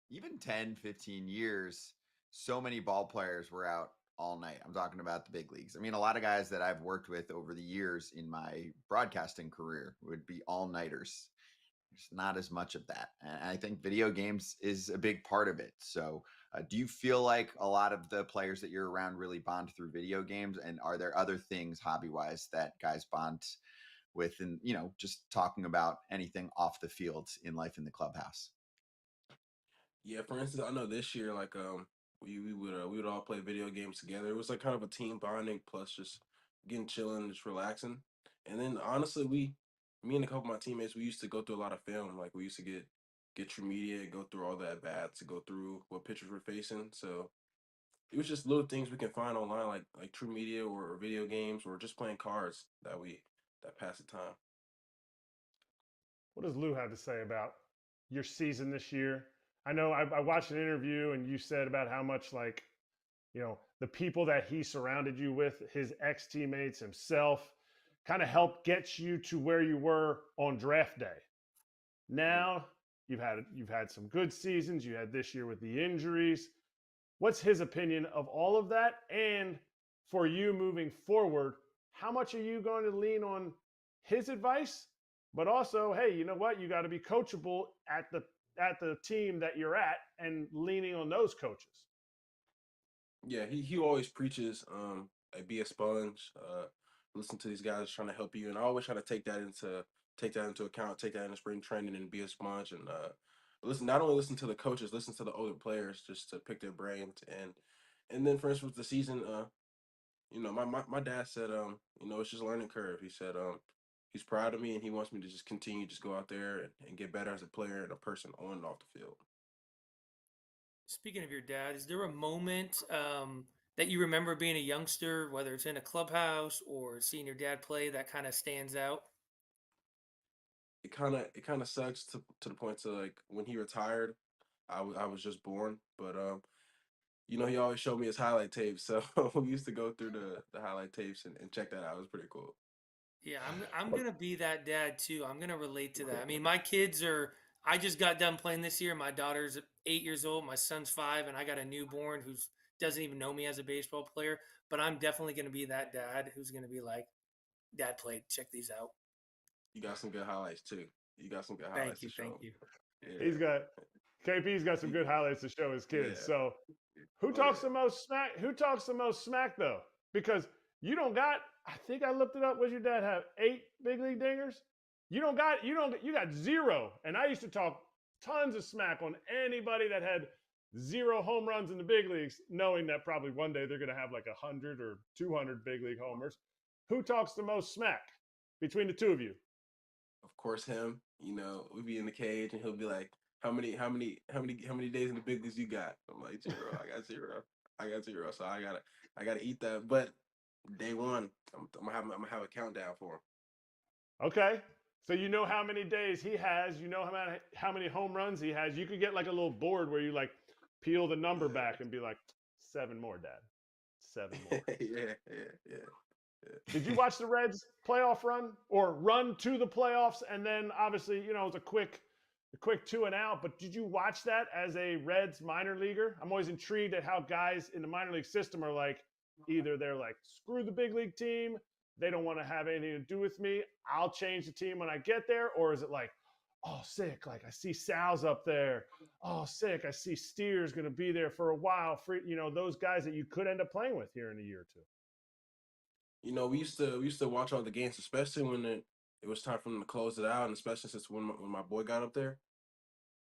even 10, 15 years, so many ball players were out all night. I'm talking about the big leagues. I mean, a lot of guys that I've worked with over the years in my broadcasting career would be all-nighters. There's not as much of that. And I think video games is a big part of it. So do you feel like a lot of the players that you're around really bond through video games? And are there other things hobby-wise that guys bond with, and, just talking about anything off the field in life in the clubhouse? Yeah, for instance, I know this year, like we would all play video games together. It was like kind of a team bonding plus just getting chilling, just relaxing. And then honestly, me and a couple of my teammates, we used to go through a lot of film. Like we used to get True Media, go through all the at bats, go through what pitchers we're facing. So it was just little things we can find online, like True Media or video games or just playing cards that pass the time. What does Lou have to say about your season this year? I know I watched an interview and you said about how much the people that he surrounded you with, his ex-teammates, himself, kind of helped get you to where you were on draft day. Now you've had some good seasons. You had this year with the injuries. What's his opinion of all of that? And for you moving forward, how much are you going to lean on his advice? But also, hey, you know what? You got to be coachable at the team that you're at and leaning on those coaches. Yeah, he always preaches be a sponge, listen to these guys trying to help you, and I always try to take that into account, take that into spring training and be a sponge and not only listen to the coaches, listen to the older players just to pick their brains and then for instance with the season, my dad said it's just a learning curve. He said he's proud of me and he wants me to just continue, just go out there and get better as a player and a person on and off the field. Speaking of your dad, is there a moment that you remember being a youngster, whether it's in a clubhouse or seeing your dad play, that kind of stands out? It kind of sucks to the point to like when he retired, I was just born, but he always showed me his highlight tapes, so we used to go through the highlight tapes and check that out. It was pretty cool. Yeah, I'm gonna be that dad too. I'm gonna relate to that. I mean, my kids are. I just got done playing this year. My daughter's 8 years old. My son's 5, and I got a newborn who doesn't even know me as a baseball player. But I'm definitely gonna be that dad who's gonna be like, "Dad played. Check these out." You got some good highlights too. You got some good highlights to show. Thank you. Yeah. KP's got some good highlights to show his kids. Yeah. So who talks the most smack? Who talks the most smack though? Because you don't got, I think I looked it up. What does your dad have? 8 big league dingers? You got 0. And I used to talk tons of smack on anybody that had 0 home runs in the big leagues, knowing that probably one day they're going to have like 100 or 200 big league homers. Who talks the most smack between the two of you? Of course, him. We'd be in the cage and he'll be like, how many days in the big leagues you got? I'm like, 0. I got 0. I got 0. So I gotta eat that. But day one, I'm gonna have a countdown for him. Okay. So you know how many days he has, you know how many home runs he has. You could get like a little board where you like peel the number back and be like, 7 more, Dad. 7 more. Yeah. Did you watch the Reds playoff run or run to the playoffs? And then obviously, it was a quick 2 and out, but did you watch that as a Reds minor leaguer? I'm always intrigued at how guys in the minor league system are like, either they're like, screw the big league team, they don't want to have anything to do with me, I'll change the team when I get there, or is it like, oh, sick, like I see Sal's up there, oh, sick, I see Steer's going to be there for a while, for those guys that you could end up playing with here in a year or two? We used to watch all the games, especially when it was time for them to close it out, and especially since when my boy got up there,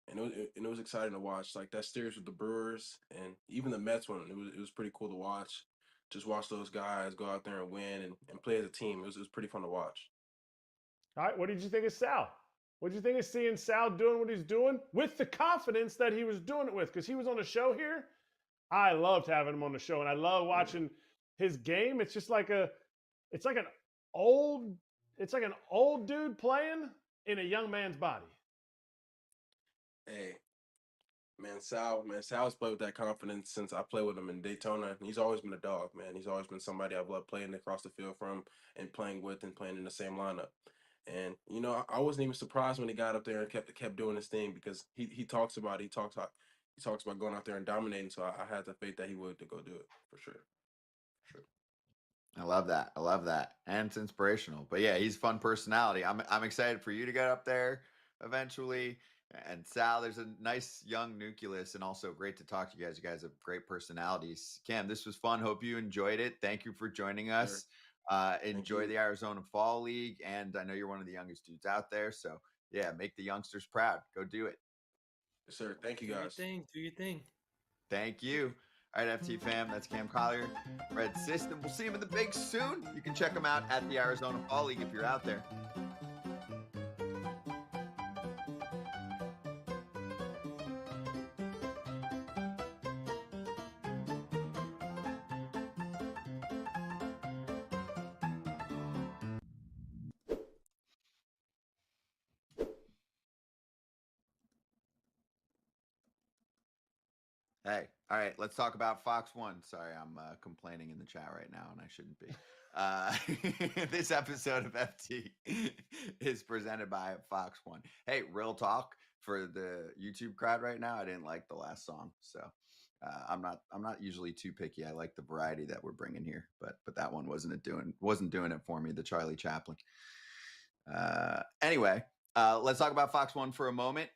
and it was exciting to watch. Like that series with the Brewers and even the Mets one, it was pretty cool to watch. Just watch those guys go out there and win and play as a team. It was pretty fun to watch. All right, what did you think of Sal? What did you think of seeing Sal doing what he's doing with the confidence that he was doing it with? Because he was on the show here. I loved having him on the show, and I love watching his game. It's just like it's like an old dude playing in a young man's body. Hey, Sal's played with that confidence since I played with him in Daytona. He's always been a dog, man. He's always been somebody I've loved playing across the field from and playing with and playing in the same lineup. And I wasn't even surprised when he got up there and kept doing his thing because he talks about it. He talks about going out there and dominating. So I had the faith that he would to go do it for sure. I love that. And it's inspirational. But yeah, he's a fun personality. I'm excited for you to get up there eventually. And Sal, there's a nice young nucleus, and also great to talk to you guys. You guys have great personalities. Cam, this was fun. Hope you enjoyed it. Thank you for joining us. Enjoy the Arizona Fall League. And I know you're one of the youngest dudes out there. So yeah, make the youngsters proud. Go do it. Yes, sir. Thank you, guys. Do your thing. Thank you. All right, FT fam, that's Cam Collier, Red System. We'll see him in the bigs soon. You can check him out at the Arizona Fall League if you're out there. Hey, all right, let's talk about Fox One. Sorry, I'm complaining in the chat right now, and I shouldn't be. This episode of FT is presented by Fox One. Hey, real talk for the YouTube crowd right now. I didn't like the last song, so I'm not usually too picky. I like the variety that we're bringing here, but that one wasn't doing it for me. The Charlie Chaplin. Anyway, let's talk about Fox One for a moment.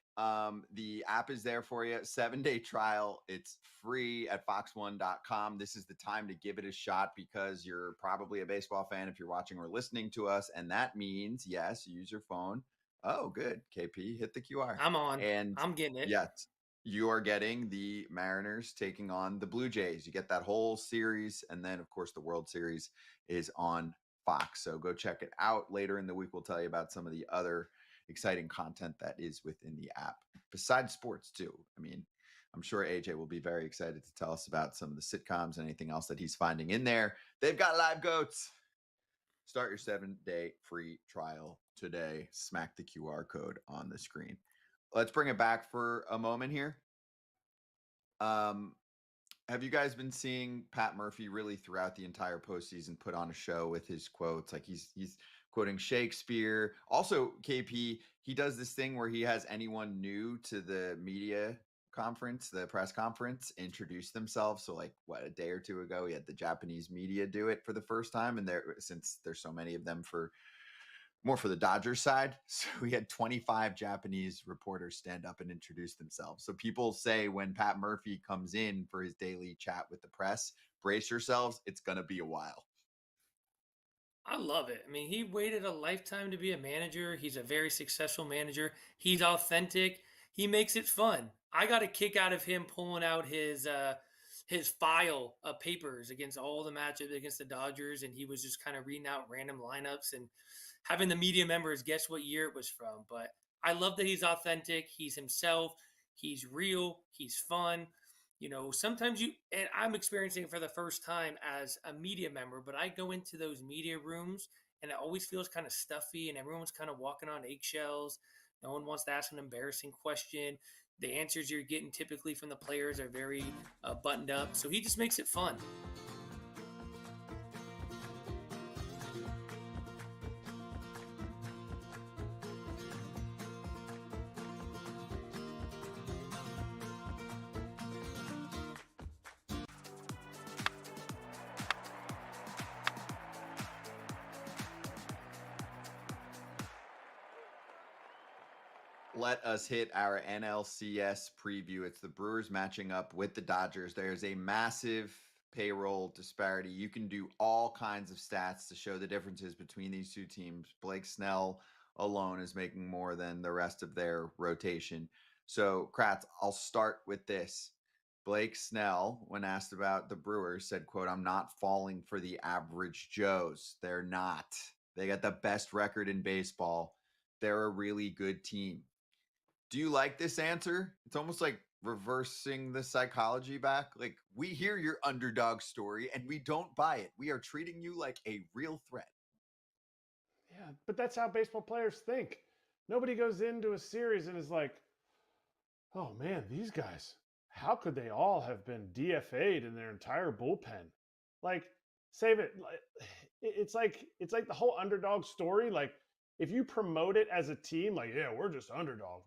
The app is there for you. 7-day trial. It's free at fox1.com. This is the time to give it a shot because you're probably a baseball fan if you're watching or listening to us. And that means, yes, use your phone. Oh, good. KP, hit the QR. I'm on. And I'm getting it. Yes, you are getting the Mariners taking on the Blue Jays. You get that whole series. And then, of course, the World Series is on Fox. So go check it out. Later in the week, we'll tell you about some of the other exciting content that is within the app besides sports too. I mean, I'm sure AJ will be very excited to tell us about some of the sitcoms and anything else that he's finding in there. They've got live goats. Start your 7-day free trial today. Smack the QR code on the screen. Let's bring it back for a moment here. Have you guys been seeing Pat Murphy really throughout the entire postseason put on a show with his quotes? Like he's quoting Shakespeare. Also, KP, he does this thing where he has anyone new to the media conference, the press conference, introduce themselves. So like a day or two ago, he had the Japanese media do it for the first time. And since there's so many of them more for the Dodgers side. So we had 25 Japanese reporters stand up and introduce themselves. So people say when Pat Murphy comes in for his daily chat with the press, brace yourselves. It's going to be a while. I love it. I mean, he waited a lifetime to be a manager. He's a very successful manager. He's authentic. He makes it fun. I got a kick out of him pulling out his file of papers against all the matchups against the Dodgers, and he was just kind of reading out random lineups and having the media members guess what year it was from. But I love that he's authentic. He's himself. He's real. He's fun. You know, sometimes and I'm experiencing it for the first time as a media member, but I go into those media rooms and it always feels kind of stuffy and everyone's kind of walking on eggshells. No one wants to ask an embarrassing question. The answers you're getting typically from the players are very buttoned up. So he just makes it fun. Let us hit our NLCS preview. It's the Brewers matching up with the Dodgers. There's a massive payroll disparity. You can do all kinds of stats to show the differences between these two teams. Blake Snell alone is making more than the rest of their rotation. So, Kratz, I'll start with this. Blake Snell, when asked about the Brewers, said, quote, "I'm not falling for the average Joes. They're not. They got the best record in baseball. They're a really good team." Do you like this answer? It's almost like reversing the psychology back. Like, we hear your underdog story and we don't buy it. We are treating you like a real threat. Yeah, but that's how baseball players think. Nobody goes into a series and is like, oh man, these guys, how could they all have been DFA'd in their entire bullpen? Like, save it. It's like the whole underdog story. Like, if you promote it as a team, like, yeah, we're just underdogs.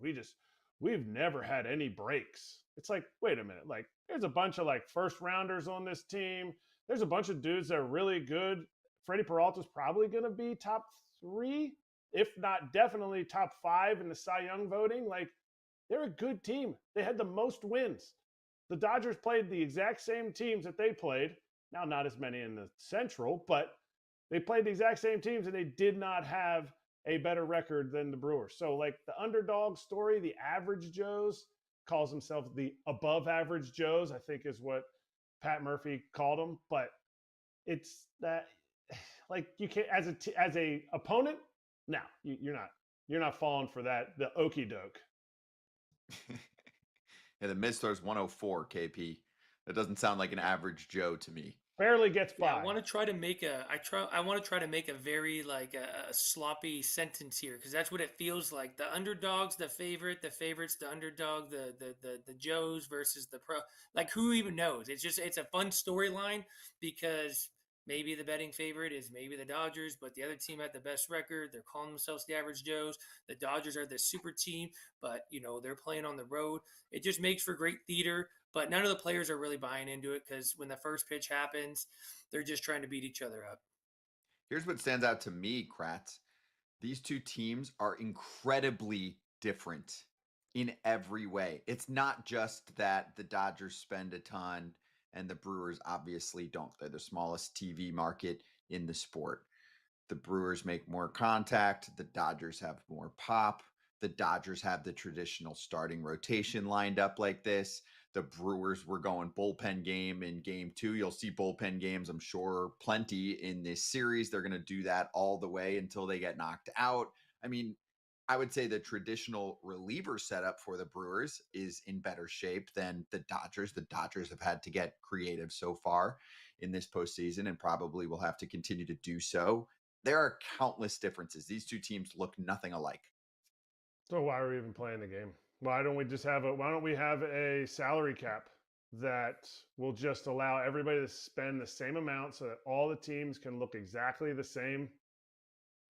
We've never had any breaks. It's like, wait a minute. Like, there's a bunch of like first rounders on this team. There's a bunch of dudes that are really good. Freddie Peralta's probably going to be top 3, if not definitely top 5 in the Cy Young voting. Like, they're a good team. They had the most wins. The Dodgers played the exact same teams that they played. Now, not as many in the Central, but they played the exact same teams and they did not have a better record than the Brewers. So like the underdog story, the average Joes calls themselves the above average Joes, I think is what Pat Murphy called them, but it's that like you can't as a opponent. No, you're not falling for that. The okey doke. Yeah, the Miz throws 104 KP. That doesn't sound like an average Joe to me. Barely gets by. Yeah, I want to try to make a very like a sloppy sentence here, because that's what it feels like. The underdog's the favorite, the favorite's the underdog, the Joes versus the pro. Like, who even knows? It's a fun storyline, because maybe the betting favorite is maybe the Dodgers, but the other team had the best record. They're calling themselves the average Joes. The Dodgers are the super team, but they're playing on the road. It just makes for great theater. But none of the players are really buying into it, because when the first pitch happens, they're just trying to beat each other up. Here's what stands out to me, Kratz. These two teams are incredibly different in every way. It's not just that the Dodgers spend a ton and the Brewers obviously don't. They're the smallest TV market in the sport. The Brewers make more contact. The Dodgers have more pop. The Dodgers have the traditional starting rotation lined up like this. The Brewers were going bullpen game in game 2. You'll see bullpen games, I'm sure, plenty in this series. They're going to do that all the way until they get knocked out. I mean, I would say the traditional reliever setup for the Brewers is in better shape than the Dodgers. The Dodgers have had to get creative so far in this postseason and probably will have to continue to do so. There are countless differences. These two teams look nothing alike. So why are we even playing the game? Why don't we have a salary cap that will just allow everybody to spend the same amount so that all the teams can look exactly the same?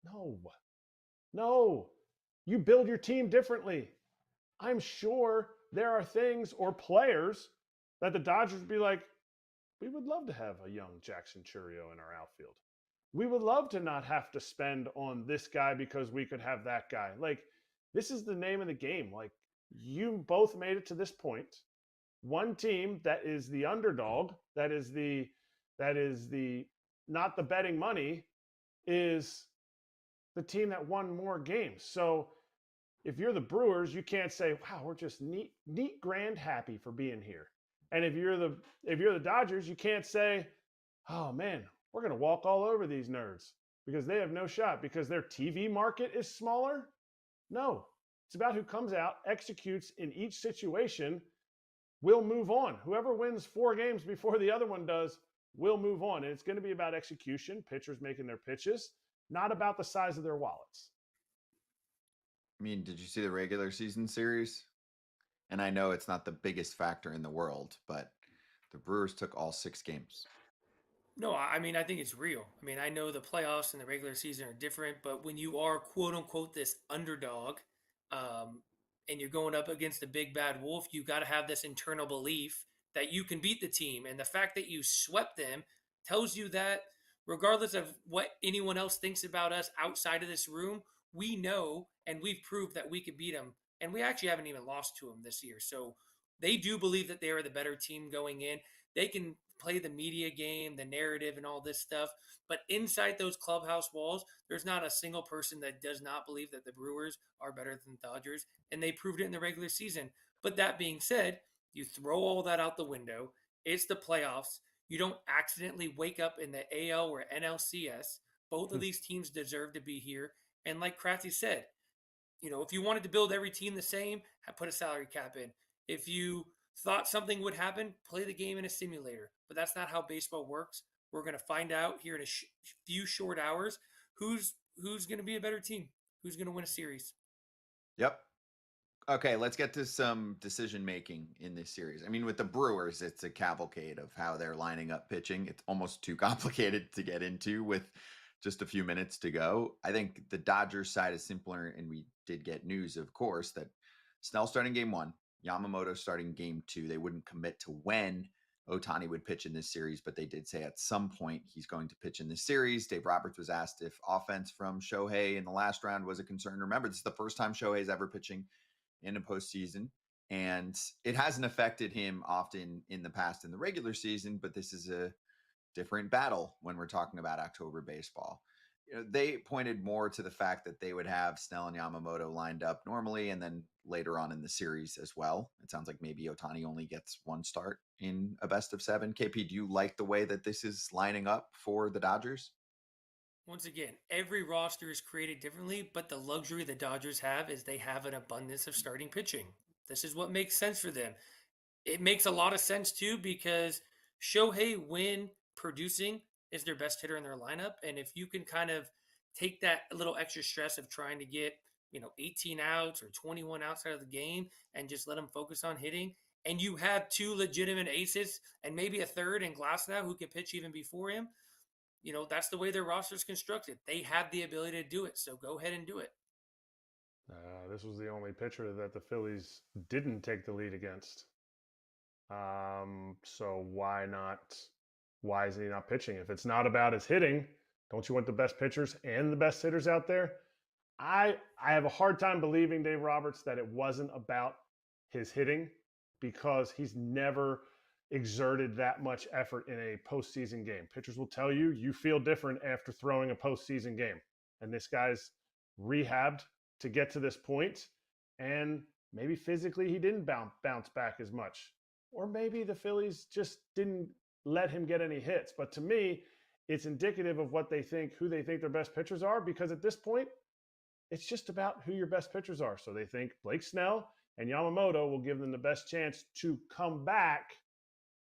No. You build your team differently. I'm sure there are things or players that the Dodgers would be like, we would love to have a young Jackson Chourio in our outfield. We would love to not have to spend on this guy because we could have that guy. Like, this is the name of the game. Like, you both made it to this point. One team that is the underdog, that is the not the betting money, is the team that won more games. So if you're the Brewers, you can't say, wow, we're just neat, grand, happy for being here. And if you're the Dodgers, you can't say, oh man, we're going to walk all over these nerds because they have no shot because their TV market is smaller. No, it's about who comes out, executes in each situation, will move on. Whoever wins 4 games before the other one does will move on. And it's going to be about execution, pitchers making their pitches, not about the size of their wallets. I mean, did you see the regular season series? And I know it's not the biggest factor in the world, but the Brewers took all 6 games. No, I mean, I think it's real. I mean, I know the playoffs and the regular season are different, but when you are, quote unquote, this underdog, and you're going up against a big bad wolf, you got to have this internal belief that you can beat the team. And the fact that you swept them tells you that regardless of what anyone else thinks about us outside of this room, we know and we've proved that we could beat them. And we actually haven't even lost to them this year. So they do believe that they are the better team going in. They can play the media game, the narrative, and all this stuff. But inside those clubhouse walls, there's not a single person that does not believe that the Brewers are better than the Dodgers. And they proved it in the regular season. But that being said, you throw all that out the window. It's the playoffs. You don't accidentally wake up in the AL or NLCS. Both of these teams deserve to be here. And like Kratz said, if you wanted to build every team the same, put a salary cap in. If you thought something would happen, play the game in a simulator. But that's not how baseball works. We're going to find out here in a few short hours who's going to be a better team, who's going to win a series. Yep. Okay, let's get to some decision making in this series. I mean, with the Brewers, it's a cavalcade of how they're lining up pitching. It's almost too complicated to get into with just a few minutes to go. I think the Dodgers side is simpler, and we did get news, of course, that Snell starting game 1, Yamamoto starting game 2. They wouldn't commit to when Ohtani would pitch in this series, but they did say at some point he's going to pitch in this series. Dave Roberts was asked if offense from Shohei in the last round was a concern. Remember, this is the first time Shohei's ever pitching in a postseason, and it hasn't affected him often in the past in the regular season, but this is a different battle when we're talking about October baseball. they pointed more to the fact that they would have Snell and Yamamoto lined up normally, and then later on in the series as well. It sounds like maybe Ohtani only gets one start in a best of 7. KP, do you like the way that this is lining up for the Dodgers? Once again, every roster is created differently, but the luxury the Dodgers have is they have an abundance of starting pitching. This is what makes sense for them. It makes a lot of sense too because Shohei, when producing, is their best hitter in their lineup. And if you can kind of take that little extra stress of trying to get, 18 outs or 21 outs out of the game and just let them focus on hitting, and you have 2 legitimate aces and maybe a third in Glasnow who can pitch even before him, that's the way their roster is constructed. They have the ability to do it, so go ahead and do it. This was the only pitcher that the Phillies didn't take the lead against. So why not? Why is he not pitching? If it's not about his hitting, don't you want the best pitchers and the best hitters out there? I have a hard time believing, Dave Roberts, that it wasn't about his hitting because he's never exerted that much effort in a postseason game. Pitchers will tell you, you feel different after throwing a postseason game. And this guy's rehabbed to get to this point, and maybe physically he didn't bounce back as much. Or maybe the Phillies just didn't let him get any hits. But to me, it's indicative of what they think, who they think their best pitchers are, because at this point, it's just about who your best pitchers are. So they think Blake Snell and Yamamoto will give them the best chance to come back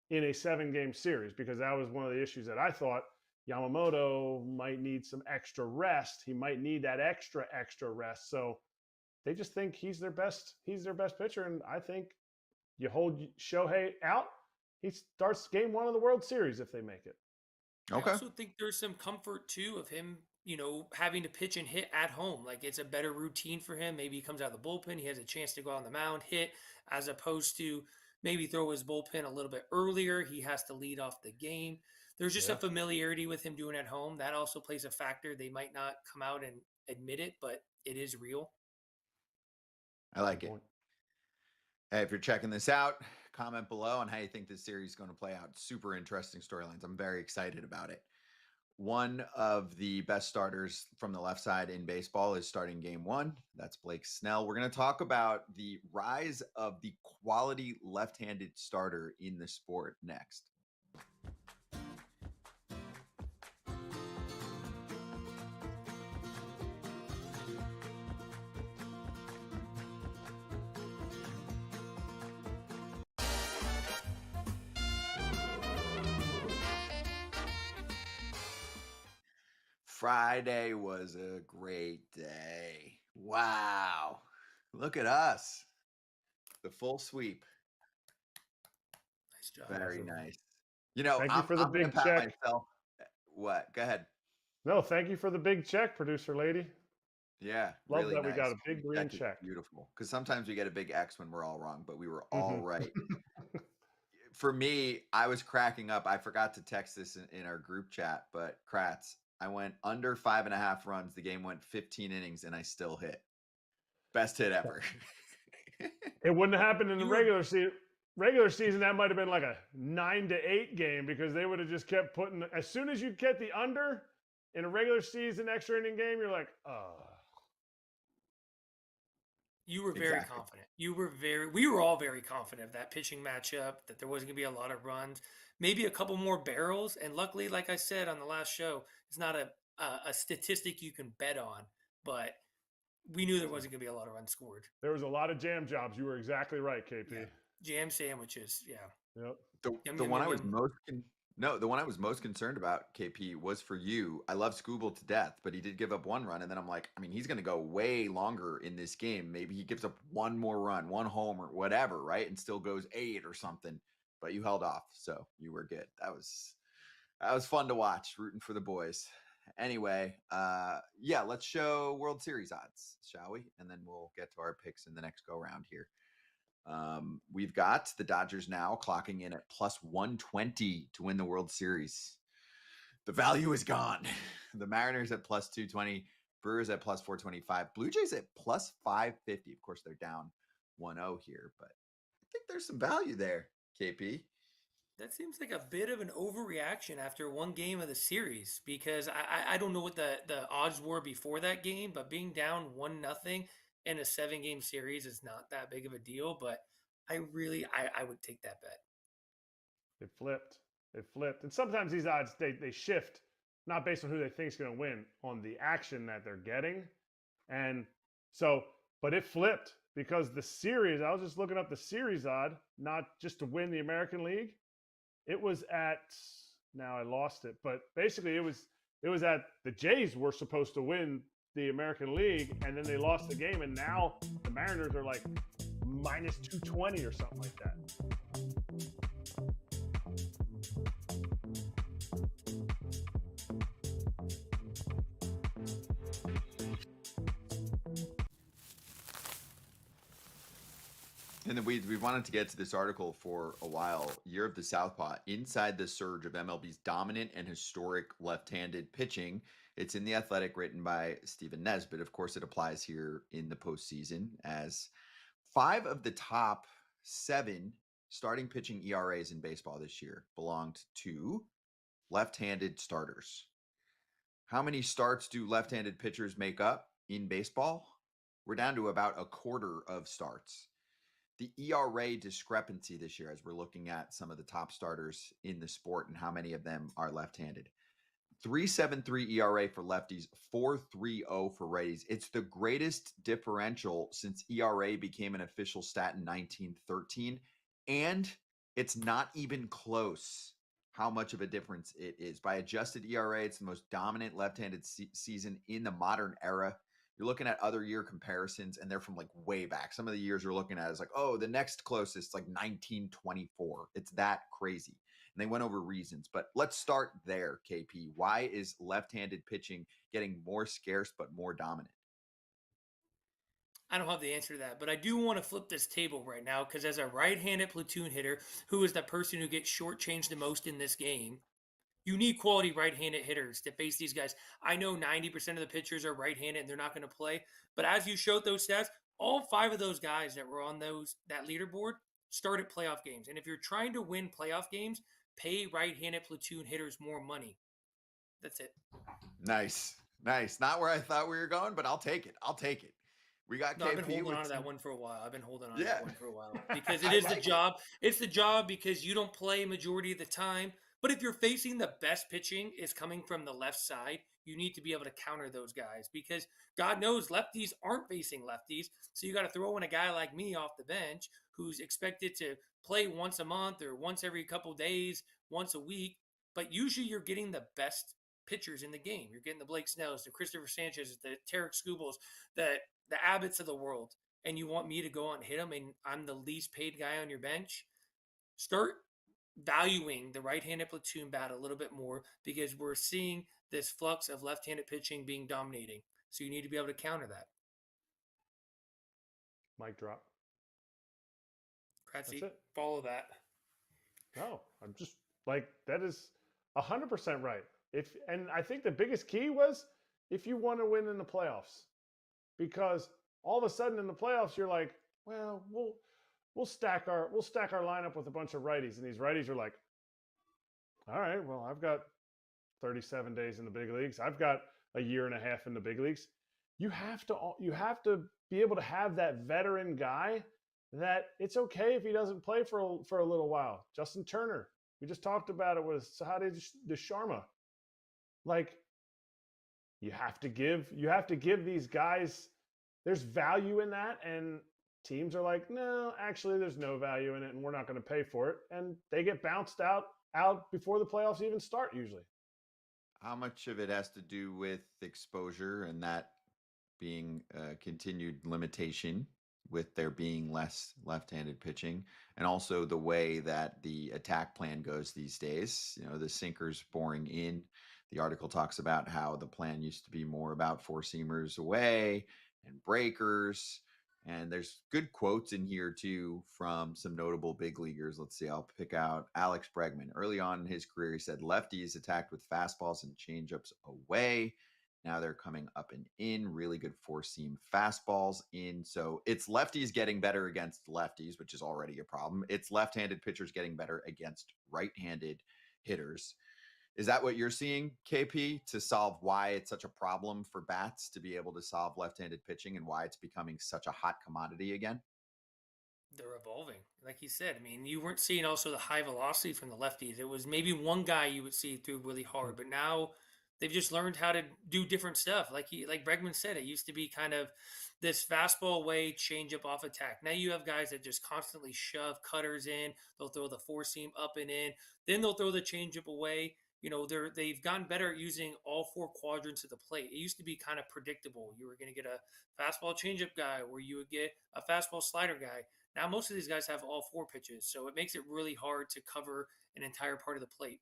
in a 7-game series, because that was one of the issues that I thought Yamamoto might need some extra rest. He might need that extra rest. So they just think he's their best pitcher. And I think you hold Shohei out, he starts game 1 of the World Series if they make it. Okay. I also think there's some comfort too of him, having to pitch and hit at home. Like, it's a better routine for him. Maybe he comes out of the bullpen, he has a chance to go on the mound, hit, as opposed to maybe throw his bullpen a little bit earlier. He has to lead off the game. There's just a familiarity with him doing at home. That also plays a factor. They might not come out and admit it, but it is real. I like it. Hey, if you're checking this out, comment below on how you think this series is going to play out. Super interesting storylines. I'm very excited about it. One of the best starters from the left side in baseball is starting game 1. That's Blake Snell. We're going to talk about the rise of the quality left-handed starter in the sport next. Friday was a great day. Wow. Look at us. The full sweep. Nice job. Very nice. Thank you for the big check. What? Go ahead. No, thank you for the big check, producer lady. Yeah. Love really that nice. we got a big green check. Beautiful. Because sometimes we get a big X when we're all wrong, but we were all right. For me, I was cracking up. I forgot to text this in our group chat, but Kratz, I went under 5.5 runs. The game went 15 innings, and I still hit. Best hit ever. It wouldn't have happened in the regular season. Regular season, that might have been like a 9-8 game, because they would have just kept putting. As soon as you get the under in a regular season extra inning game, you're like, oh. You were very confident. We were all very confident of that pitching matchup, that there wasn't going to be a lot of runs, maybe a couple more barrels. And luckily, like I said on the last show, it's not a statistic you can bet on, but we knew there wasn't going to be a lot of runs scored. There was a lot of jam jobs. You were exactly right, KP. Yeah. Jam sandwiches. Yeah. Yep. The one I was most concerned about, KP, was for you. I love Scooble to death, but he did give up 1 run, and then I'm like, he's going to go way longer in this game. Maybe he gives up 1 more run, 1 home or whatever, right, and still goes 8 or something. But you held off, so you were good. That was fun to watch, rooting for the boys. Anyway, let's show World Series odds, shall we? And then we'll get to our picks in the next go round here. We've got the Dodgers now clocking in at plus 120 to win the World Series. The value is gone. The Mariners at plus 220, Brewers at plus 425, Blue Jays at plus 550. Of course, they're down 1-0 here, but I think there's some value there, KP. That seems like a bit of an overreaction after one game of the series because I don't know what the odds were before that game, but being down 1-0 in a 7-game series is not that big of a deal. But I would take that bet. It flipped. It flipped. And sometimes these odds, they shift, not based on who they think is going to win, on the action that they're getting. And so, but it flipped because the series, I was just looking up the series odd, not just to win the American League. It was at, now I lost it, but basically it was at the Jays were supposed to win the American League, and then they lost the game, and now the Mariners are like minus 220 or something like that. And then we wanted to get to this article for a while. Year of the Southpaw, inside the surge of MLB's dominant and historic left-handed pitching. It's in The Athletic, written by Stephen Nesbitt. Of course, it applies here in the postseason, as 5 of the top 7 starting pitching ERAs in baseball this year belonged to left-handed starters. How many starts do left-handed pitchers make up in baseball? We're down to about a quarter of starts. The ERA discrepancy this year, as we're looking at some of the top starters in the sport and how many of them are left-handed. 3.73 ERA for lefties, 4.30 for righties. It's the greatest differential since ERA became an official stat in 1913, and it's not even close how much of a difference it is. By adjusted ERA, it's the most dominant left-handed season in the modern era. You're looking at other year comparisons, and they're from like way back. Some of the years you're looking at is like, oh, the next closest, like 1924. It's that crazy. And they went over reasons. But let's start there, KP. Why is left-handed pitching getting more scarce but more dominant? I don't have the answer to that, but I do want to flip this table right now because as a right-handed platoon hitter, who is the person who gets shortchanged the most in this game, you need quality right-handed hitters to face these guys. I know 90% of the pitchers are right-handed and they're not going to play, but as you showed those stats, all 5 of those guys that were on that leaderboard started playoff games. And if you're trying to win playoff games, pay right-handed platoon hitters more money. That's it. Nice. Not where I thought we were going, but I'll take it. We got KP. I've been holding on to that one for a while. Because it is the job. It's the job because you don't play majority of the time. But if you're facing the best pitching is coming from the left side, you need to be able to counter those guys because God knows lefties aren't facing lefties. So you got to throw in a guy like me off the bench who's expected to play once a month or once every couple of days, once a week. But usually you're getting the best pitchers in the game. You're getting the Blake Snells, the Christopher Sanchez, the Tarek Skubals, the Abbotts of the world, and you want me to go out and hit them, and I'm the least paid guy on your bench. Start valuing the right-handed platoon bat a little bit more because we're seeing this flux of left-handed pitching being dominating. So you need to be able to counter that. Mic drop. Kratz, follow that. No, I'm just like, that is 100% right. And I think the biggest key was if you want to win in the playoffs, because all of a sudden in the playoffs you're like, well, we'll stack our lineup with a bunch of righties, and these righties are like, all right, well, I've got 37 days in the big leagues. I've got a year and a half in the big leagues. You have to be able to have that veteran guy that it's okay if he doesn't play for a little while. Justin Turner, we just talked about it with Sahadev Sharma. Like, you have to give these guys, there's value in that, and teams are like, no, actually there's no value in it and we're not going to pay for it, and they get bounced out before the playoffs even start usually. How much of it has to do with exposure and that being a continued limitation with there being less left-handed pitching, and also the way that the attack plan goes these days? You know, the sinkers boring in. The article talks about how the plan used to be more about four-seamers away and breakers. And there's good quotes in here too from some notable big leaguers. Let's see, I'll pick out Alex Bregman. Early on in his career, he said lefties attacked with fastballs and changeups away. Now they're coming up and in. Really good four-seam fastballs in. So it's lefties getting better against lefties, which is already a problem. It's left-handed pitchers getting better against right-handed hitters. Is that what you're seeing, KP, to solve why it's such a problem for bats to be able to solve left-handed pitching and why it's becoming such a hot commodity again? They're evolving. Like you said, I mean, you weren't seeing also the high velocity from the lefties. It was maybe one guy you would see through really hard, but now they've just learned how to do different stuff. Like Bregman said, it used to be kind of this fastball way, change up off attack. Now you have guys that just constantly shove cutters in. They'll throw the four seam up and in. Then they'll throw the change up away. You know, they've gotten better at using all four quadrants of the plate. It used to be kind of predictable. You were going to get a fastball changeup guy, or you would get a fastball slider guy. Now most of these guys have all four pitches, so it makes it really hard to cover an entire part of the plate.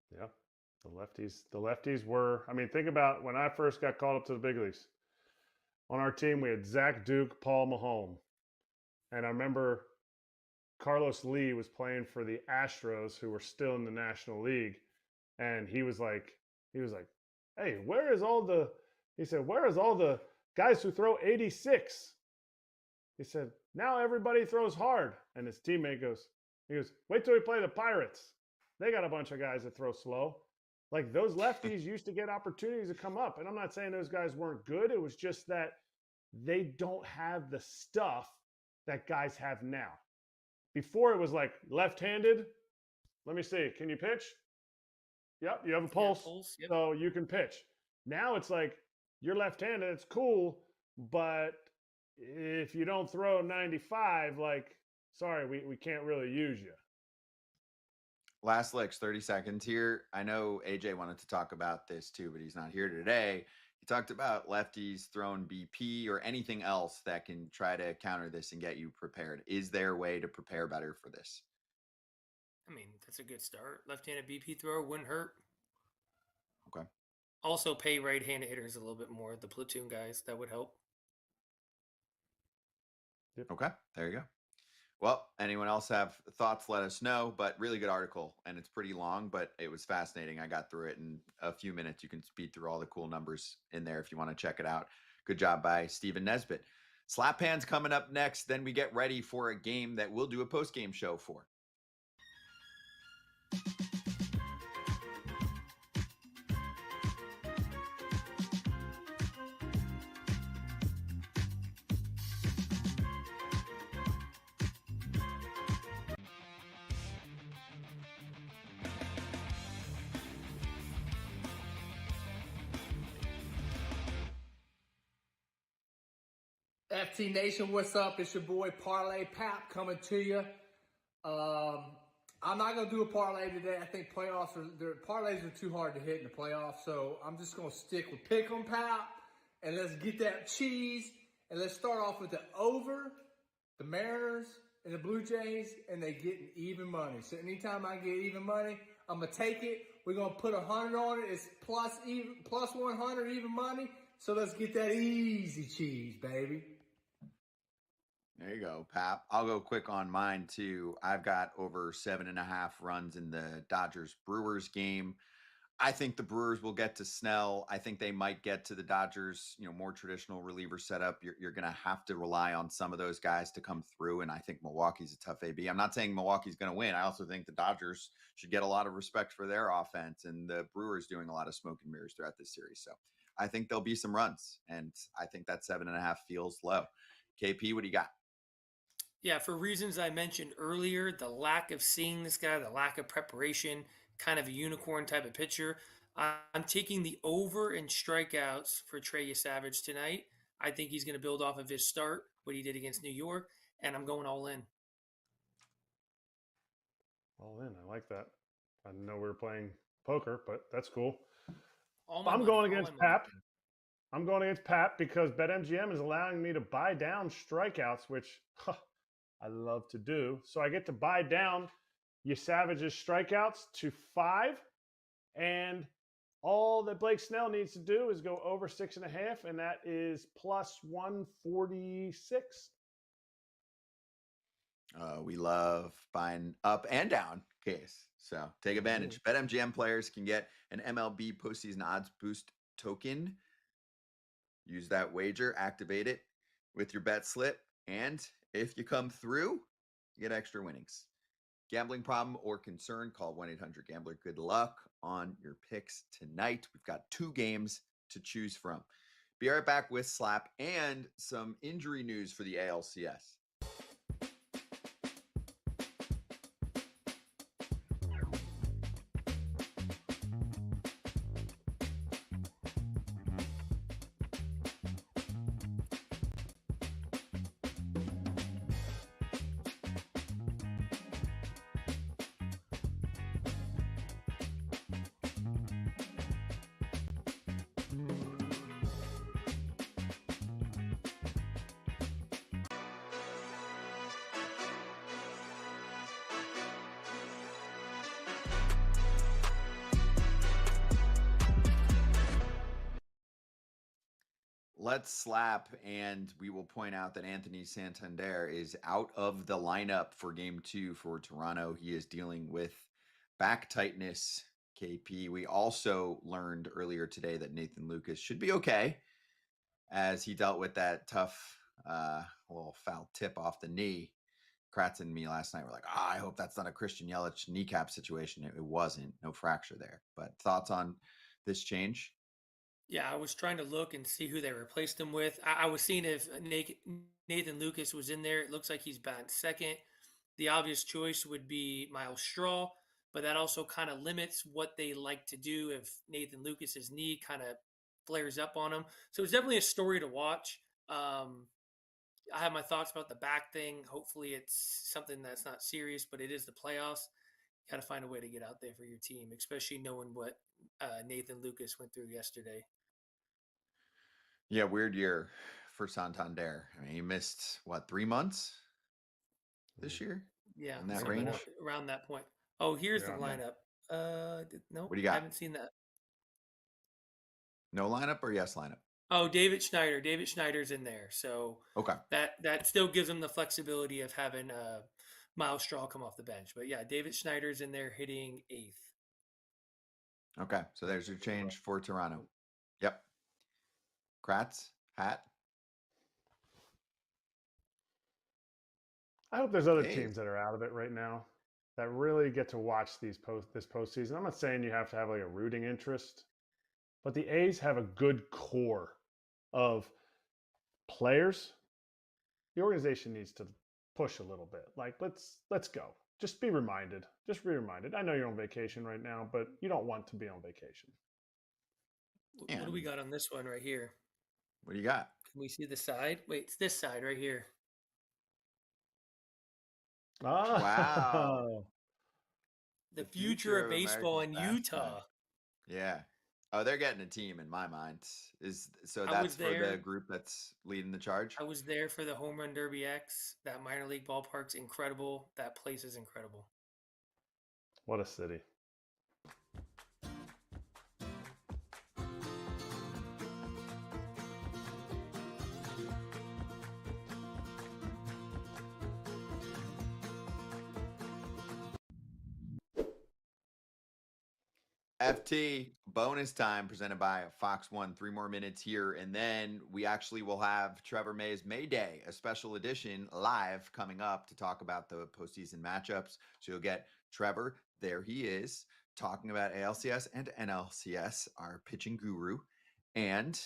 Yeah, the lefties were. I mean, think about when I first got called up to the big leagues. On our team, we had Zach Duke, Paul Mahone, and I remember Carlos Lee was playing for the Astros, who were still in the National League, and he was like, "Hey, where is all the?" He said, "Where is all the guys who throw 86?" He said, "Now everybody throws hard." And his teammate goes, "Wait till we play the Pirates. They got a bunch of guys that throw slow." Like those lefties used to get opportunities to come up. And I'm not saying those guys weren't good. It was just that they don't have the stuff that guys have now. Before it was like left-handed. Let me see. Can you pitch? Yep, you have a pulse, Yep. so you can pitch. Now it's like you're left-handed. It's cool, but if you don't throw 95, like, sorry, we can't really use you. Last licks, 30 seconds here. I know AJ wanted to talk about this too, but he's not here today. He talked about lefties throwing BP or anything else that can try to counter this and get you prepared. Is there a way to prepare better for this? I mean, that's a good start. Left-handed BP thrower wouldn't hurt. Okay. Also pay right-handed hitters a little bit more, the platoon guys. That would help. Yep. Okay, there you go. Well, anyone else have thoughts, let us know. But really good article, and it's pretty long, but it was fascinating. I got through it in a few minutes. You can speed through all the cool numbers in there if you want to check it out. Good job by Stephen Nesbitt. Slap Hands coming up next. Then we get ready for a game that we'll do a post-game show for. FT Nation, what's up? It's your boy Parlay Pap coming to you. I'm not going to do a parlay today. I think parlays are too hard to hit in the playoffs, so I'm just going to stick with Pick'em Pap, and let's get that cheese, and let's start off with the over, the Mariners, and the Blue Jays, and they getting even money. So anytime I get even money, I'm going to take it. We're going to put 100 on it. It's plus 100 even money, so let's get that easy cheese, baby. There you go, Pap. I'll go quick on mine too. I've got over 7.5 runs in the Dodgers Brewers game. I think the Brewers will get to Snell. I think they might get to the Dodgers, more traditional reliever setup. You're going to have to rely on some of those guys to come through. And I think Milwaukee's a tough AB. I'm not saying Milwaukee's going to win. I also think the Dodgers should get a lot of respect for their offense, and the Brewers doing a lot of smoke and mirrors throughout this series. So I think there'll be some runs, and I think that 7.5 feels low. KP, what do you got? Yeah, for reasons I mentioned earlier, the lack of seeing this guy, the lack of preparation, kind of a unicorn type of pitcher. I'm taking the over in strikeouts for Trey Yesavage tonight. I think he's going to build off of his start, what he did against New York, and I'm going all in. All in. I like that. I didn't know we were playing poker, but that's cool. I'm going against Pap. I'm going against Pap because BetMGM is allowing me to buy down strikeouts, which I love to do. So I get to buy down Yesavage's strikeouts to 5. And all that Blake Snell needs to do is go over 6.5, and that is plus 146. We love buying up and down case. So take advantage. BetMGM players can get an MLB postseason odds boost token. Use that wager, activate it with your bet slip, and if you come through, you get extra winnings. Gambling problem or concern, call 1-800-GAMBLER. Good luck on your picks tonight. We've got 2 games to choose from. Be right back with Slap and some injury news for the ALCS. Let's slap, and we will point out that Anthony Santander is out of the lineup for game 2 for Toronto. He is dealing with back tightness, KP. We also learned earlier today that Nathan Lucas should be okay, as he dealt with that tough little foul tip off the knee. Kratz and me last night were like, I hope that's not a Christian Yelich kneecap situation. It wasn't. No fracture there. But thoughts on this change? Yeah, I was trying to look and see who they replaced him with. I was seeing if Nathan Lucas was in there. It looks like he's batting second. The obvious choice would be Miles Straw, but that also kind of limits what they like to do if Nathan Lucas's knee kind of flares up on him. So it's definitely a story to watch. I have my thoughts about the back thing. Hopefully it's something that's not serious, but it is the playoffs. You got to find a way to get out there for your team, especially knowing what Nathan Lucas went through yesterday. Yeah, weird year for Santander. I mean, he missed, 3 months this year? Yeah, in that range? around that point. Oh, here's the lineup. No, What do you got? I haven't seen that. No lineup or yes lineup? Oh, David Schneider. David Schneider's in there. So Okay. that still gives them the flexibility of having Miles Straw come off the bench. But yeah, David Schneider's in there hitting 8th. Okay, so there's your change for Toronto. Yep. Kratz, hat. I hope there's other teams that are out of it right now that really get to watch this postseason. I'm not saying you have to have like a rooting interest, but the A's have a good core of players. The organization needs to push a little bit. Like, let's go. Just be reminded. Just be reminded. I know you're on vacation right now, but you don't want to be on vacation. What do we got on this one right here? What do you got? Can we see the side? Wait, it's this side right here. Wow. The future of baseball in Utah. Yeah. Oh, they're getting a team in my mind. That's for the group that's leading the charge? I was there for the Home Run Derby X. That minor league ballpark's incredible. That place is incredible. What a city. FT bonus time presented by Fox One. 3 more minutes here, and then we actually will have Trevor May's MayDay, a special edition, live coming up to talk about the postseason matchups. So you'll get Trevor, there he is, talking about ALCS and NLCS, our pitching guru. And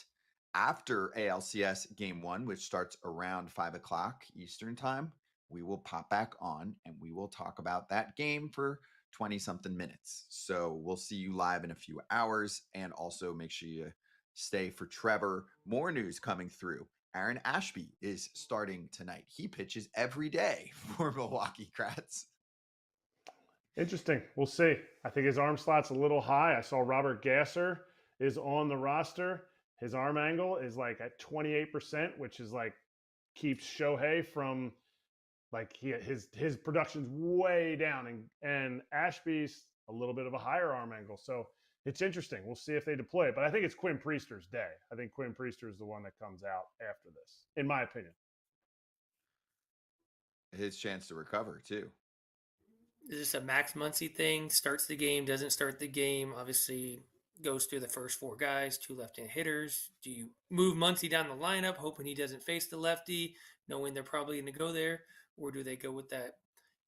after ALCS Game 1, which starts around 5 o'clock Eastern Time, we will pop back on and we will talk about that game for 20-something minutes. So we'll see you live in a few hours, and also make sure you stay for Trevor. More news coming through. Aaron Ashby is starting tonight. He pitches every day for Milwaukee Kratz. Interesting. We'll see. I think his arm slot's a little high. I saw Robert Gasser is on the roster. His arm angle is like at 28%, which is like keeps Shohei from like his production's way down, and Ashby's a little bit of a higher arm angle. So it's interesting. We'll see if they deploy it. But I think it's Quinn Priester's day. I think Quinn Priester is the one that comes out after this, in my opinion. his chance to recover too. Is this a Max Muncy thing? Starts the game, doesn't start the game. Obviously, goes through the first 4 guys, 2 left-hand hitters. Do you move Muncy down the lineup, hoping he doesn't face the lefty, knowing they're probably going to go there? Or do they go with that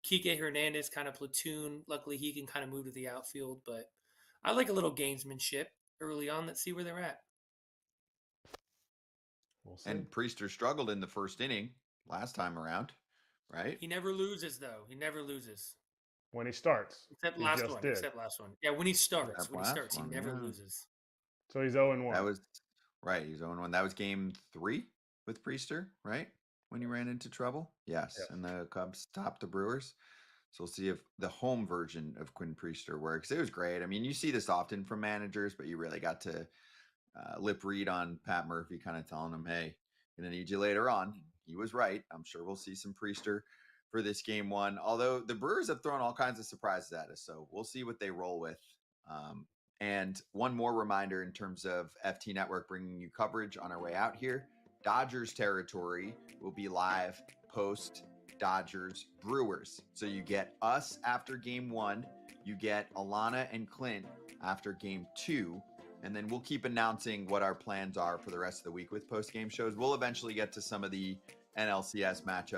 Kike Hernandez kind of platoon? Luckily, he can kind of move to the outfield. But I like a little gamesmanship early on. Let's see where they're at. We'll see. And Priester struggled in the first inning last time around, right? He never loses, though. He never loses. When he starts. Except he last just one. did. Except last one. Yeah, when he starts. Except When he last starts, one, he never yeah. loses. So he's 0-1. That was right. He's 0-1. That was game 3 with Priester, right? When he ran into trouble. Yes. And the Cubs stopped the Brewers. So we'll see if the home version of Quinn Priester works. It was great. I mean, you see this often from managers, but you really got to lip read on Pat Murphy, kind of telling him, hey, going to need you later on. He was right. I'm sure we'll see some Priester for this game 1. Although the Brewers have thrown all kinds of surprises at us. So we'll see what they roll with. And one more reminder in terms of FT Network bringing you coverage on our way out here. Dodgers territory will be live post Dodgers Brewers. So you get us after game 1. You get Alana and Clint after game 2. And then we'll keep announcing what our plans are for the rest of the week with post-game shows. We'll eventually get to some of the NLCS matchups